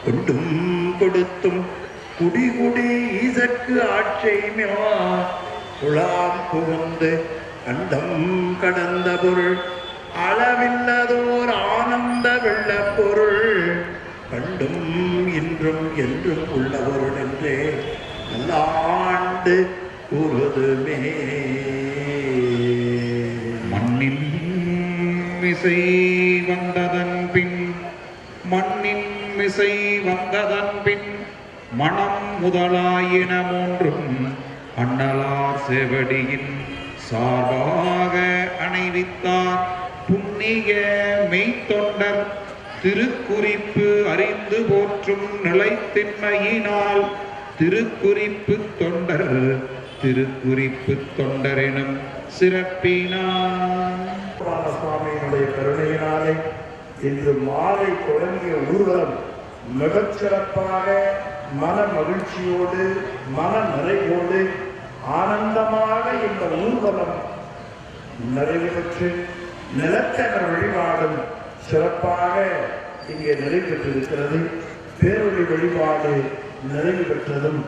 கொண்டும் கொடுத்தும் குடிகுடி ஈசற்கு ஆட்சைமியா குழாம் புகுந்து அண்டம் கடந்த பொருள் அளவில்லதோர் ஆனந்த வெள்ள பொருள் கண்டும் இன்றும் என்றும் உள்ள பொருள் என்றே நல்லாண்டு கூறுதுமே. மண்ணின் மிசை வந்ததன் பின் மண்ணின் மிசை வந்ததன் பின் மனம் முதலாயின மூன்றும் அண்ணலார் செவடியின் சார்பாக அணைவித்தார் புண்ணிய மெய்த்தொண்டர் திருக்குறிப்பு அறிந்து போற்றும் நிலைத்தின்மையினால் திருக்குறிப்பு தொண்டர் திருக்குறிப்பு தொண்டரெனும் சிறப்பினார். சுவாமியினுடைய கருணையினாலே இன்று மாலை தொடங்கிய ஊர்வலம் மிகச் சிறப்பாக மன மகிழ்ச்சியோடு மன நிறைவோடு ஆனந்தமாக இந்த ஊர்வலம் நிறைவு பெற்று நிலத்தவர் வழிபாடும் சிறப்பாக இங்கே நிறைவு பெற்றிருக்கிறது. பேரொழி வழிபாடு நிறைவு பெற்றதும்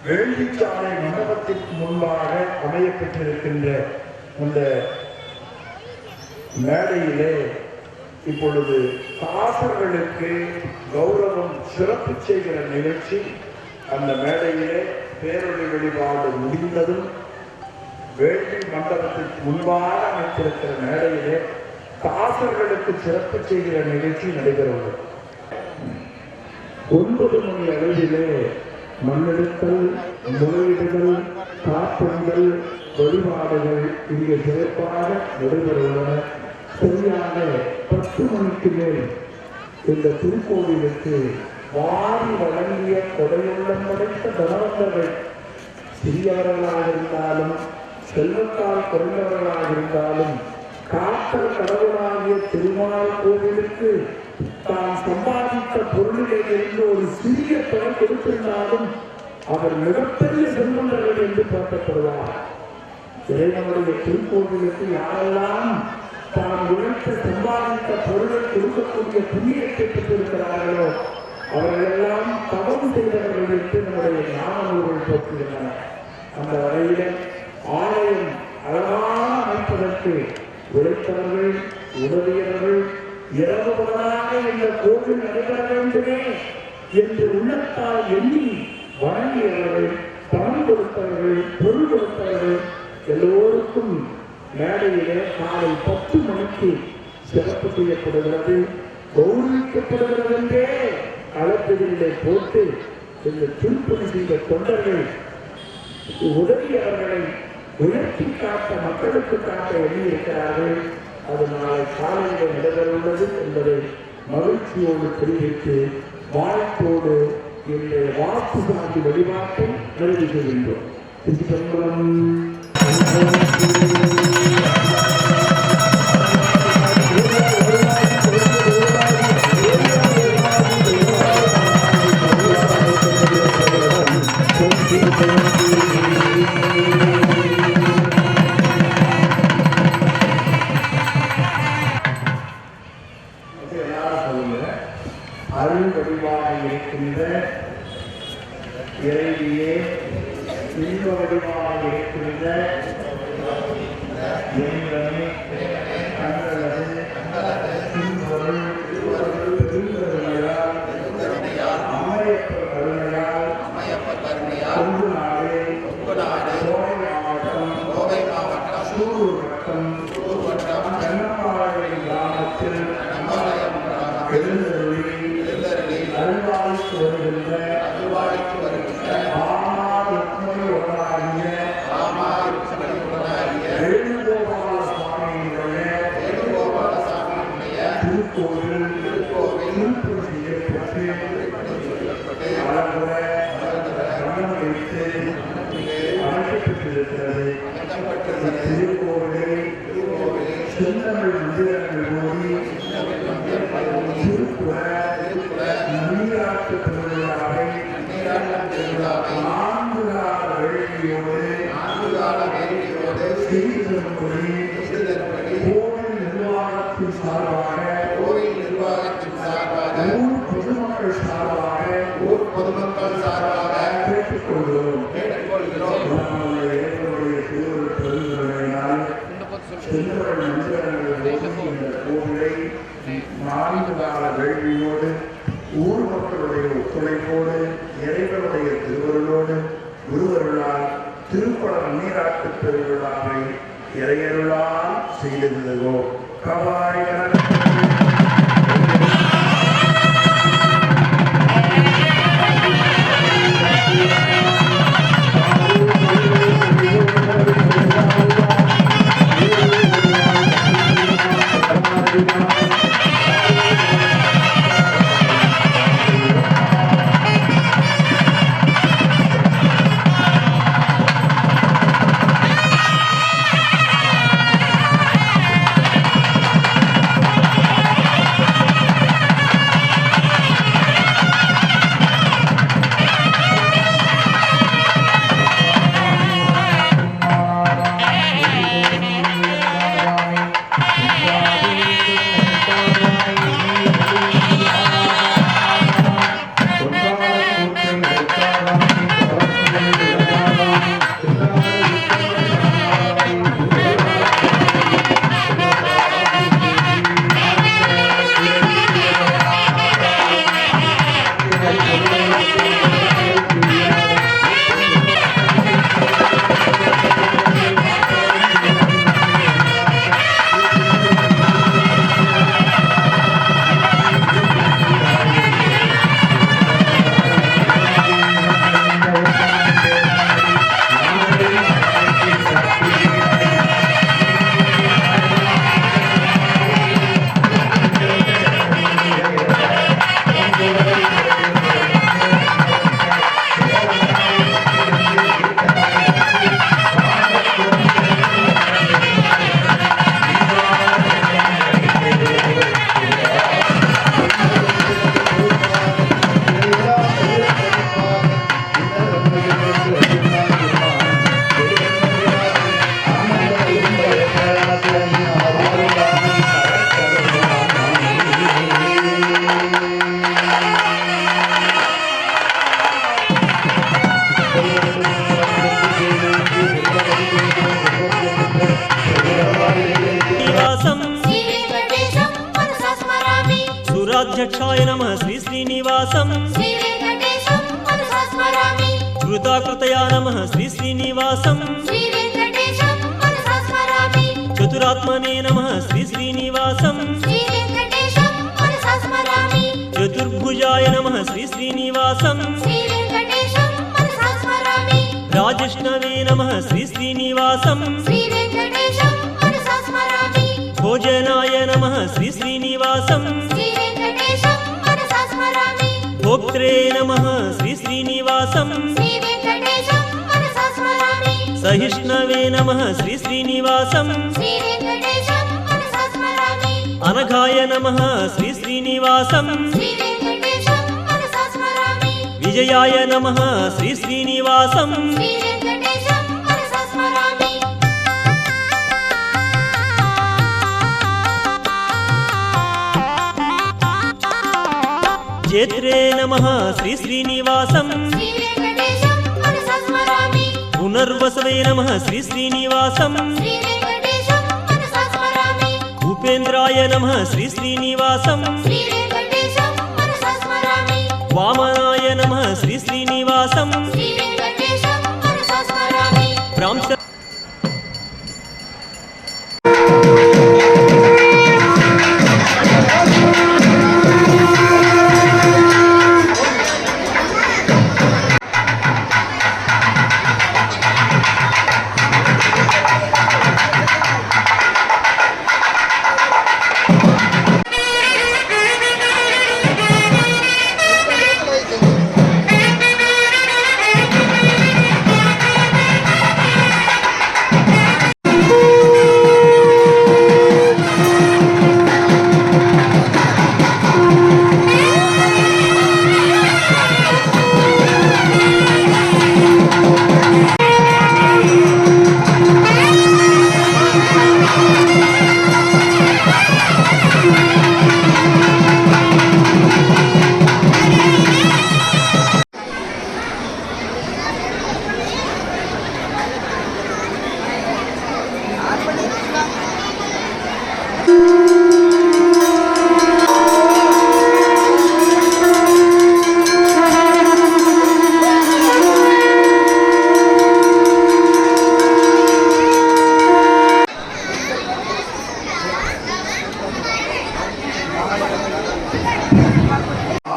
வேள்விச்சாலை மண்டபத்திற்கு முன்பாக அமைய பெற்றிருக்கின்ற இந்த மேடையிலே இப்பொழுது தாசர்களுக்கு கௌரவம் சிறப்பு செய்கிற நிகழ்ச்சி அந்த மேடையிலே பேரொழி வழிபாடு முடிந்ததும் வேள்வி மண்டபத்திற்கு முன்பாக அமைத்திருக்கிற மேடையிலே தாசர்களுக்கு சிறப்பு செய்கிற நிகழ்ச்சி நடைபெறுவது. 9 மணி அளவிலே மண்ணெடுத்தல், முறையீடுகள், காப்பங்கள், வழிபாடுகள் இங்கே சிறப்பாக நடைபெறுள்ளன. சரியாக 10 மணிக்கு மேல் இந்த திருக்கோவிலுக்கு வாரி வழங்கிய கொடையுள்ளம் படைத்த தனவந்தர்கள் சிறியவர்களாக இருந்தாலும் செல்வத்தால் குறைந்தவர்களாக இருந்தாலும் காத்தல் கடவுளாகிய திருமால் கோவிலுக்கு தான் சம்பாதித்த பொருளிலே இருந்து ஒரு சிறிய தொகை கொடுத்திருந்தாலும் அவர் மிகப்பெரிய செல்வந்தர்கள் என்று போற்றப்படுவார். இறைவனுடைய திருக்கோவிலுக்கு யாரெல்லாம் தான் உழைத்து சம்பாதித்த பொருளை கொடுக்கக்கூடிய புண்ணியத்தை பெற்றிருக்கிறார்களோ அவர்களெல்லாம் தவம் செய்தவர்கள் என்று நம்முடைய ஞான நூல்கள் போற்றுகின்றன. அந்த வகையிலே ஆலயம் அழகாக அமைப்பதற்கு உழைத்தவர்கள், உதவியவர்கள், இரவு பகலாக இந்த கோவில் நடைபெற வேண்டுமே என்று உள்ளத்தால் எண்ணி வழங்கியவர்கள், பணம் கொடுத்தவர்கள், பொருள் கொடுத்தவர்கள் எல்லோருக்கும் மேடையிலே காலை 10 மணிக்கு சிறப்பு செய்யப்படுகிறது, கௌரவிக்கப்படுகிறது என்றே அழைப்பதிலே போட்டு இந்த திருப்பணி செய்த தொண்டர்கள் உதவியவர்களை உயர்த்தி காட்ட, மக்களுக்கு காட்ட எண்ணியிருக்கிறார்கள். அது நாளை காலையில் நடைபெறவுள்ளது என்பதை மகிழ்ச்சியோடு தெரிவித்து வாழ்த்தோடு இந்த வாக்கு சாந்தி வழிபாட்டை நிறைவு செய்கின்றோம். திருச்சிதம்பரம். அருள் வடிவாக இருக்கின்ற இறைவியே, இன்ப வடிவாக இருக்கின்ற இறைவனே, கண்களது திருவருள் திருவருளால் அம்மையப்பர் கருணையால் கொங்கு நாடு கோவை மாவட்டம் சூலூர் வட்டம் கண்ணப்பாறை கிராமத்தில் அருள்வாய்க்கு வருகின்ற வேணுகோபால சுவாமியினுடைய திருக்கோவில் திருப்பதி செய்யப்பட்டு அழகுற கவனம் வைத்து அமைக்கப்பட்டிருக்கிறது. திருக்கோவிலை செந்தமிழ் மந்திரங்கள் ஓடி திருப்புற நீராட்டு திருவிழாவை 4 கால வேள்வியோடு செய்தபடி கோவில் நிர்வாகத்தின் சார்பாக ஊர் பொதுமக்கள் சார்பாக கேட்டுக்கொள்கிறோம். நம்முடைய திருவள்ளுவர் பெருந்துரையினால் செந்தமிழ் மந்திரங்கள் இந்த கோவிலை 4 கால வேள்வியோடு ஊர் மக்களுடைய ஒத்துழைப்போடு இறைவனுடைய திருவருளோடு குருவருளால் திருப்பட நீராட்டு பெருவிழாவை இறையருளால் செய்திருந்ததோ கவாய் లోకాధ్యక్షాయ నమః శ్రీ శ్రీనివాసం శ్రీ వెంకటేశం మనసా స్మరామి కృతాకృతయా నమః శ్రీ శ్రీనివాసం శ్రీ వెంకటేశం మనసా స్మరామి చతురాత్మనే నమః శ్రీ శ్రీనివాసం శ్రీ వెంకటేశం మనసా స్మరామి చతుర్భుజాయ నమః శ్రీ శ్రీనివాసం శ్రీ వెంకటేశం మనసా స్మరామి రాజిష్ణవే నమః శ్రీ శ్రీనివాసం శ్రీ వెంకటేశం మనసా స్మరామి భోజనాయ నమః శ్రీ శ్రీనివాసం శ్రీ వెంకటేశం మనసా స్మరామి భోక్త్రే నమః శ్రీ శ్రీనివాసం శ్రీ వెంకటేశం మనసా స్మరామి సహిష్ణవే నమః శ్రీ శ్రీనివాసం శ్రీ వెంకటేశం మనసా స్మరామి అనఘాయ నమః శ్రీ శ్రీనివాసం శ్రీ వెంకటేశం మనసా స్మరామి విజయాయ నమః శ్రీ శ్రీనివాసం శ్రీ వెంకటేశం మనసా స్మరామి చేత్రే నమః శ్రీ శ్రీనివాసం శ్రీ వెంకటేశం మనసా స్మరామి పునర్వసవే నమః శ్రీ శ్రీనివాసం శ్రీ వెంకటేశం మనసా స్మరామి ఉపేంద్రాయ నమః శ్రీ శ్రీనివాసం శ్రీ వెంకటేశం మనసా స్మరామి వామనాయ నమః శ్రీ శ్రీనివాసం శ్రీ వెంకటేశం మనసా స్మరామి భ్రాంశ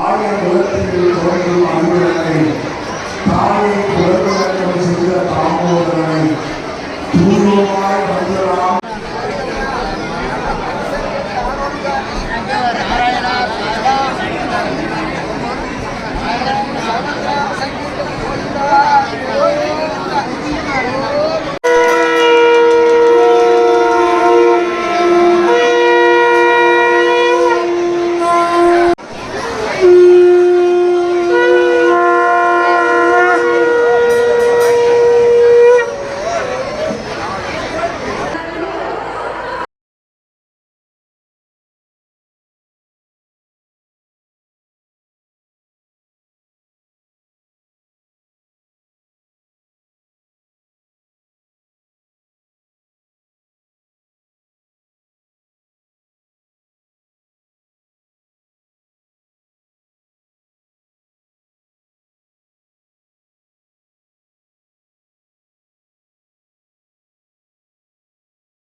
ஆய குலத்தில் தோன்றும் அன்புடனை தாயை குலவிளக்கம் செய்த தாமோதரனை தூர்வமாய் வந்தராய்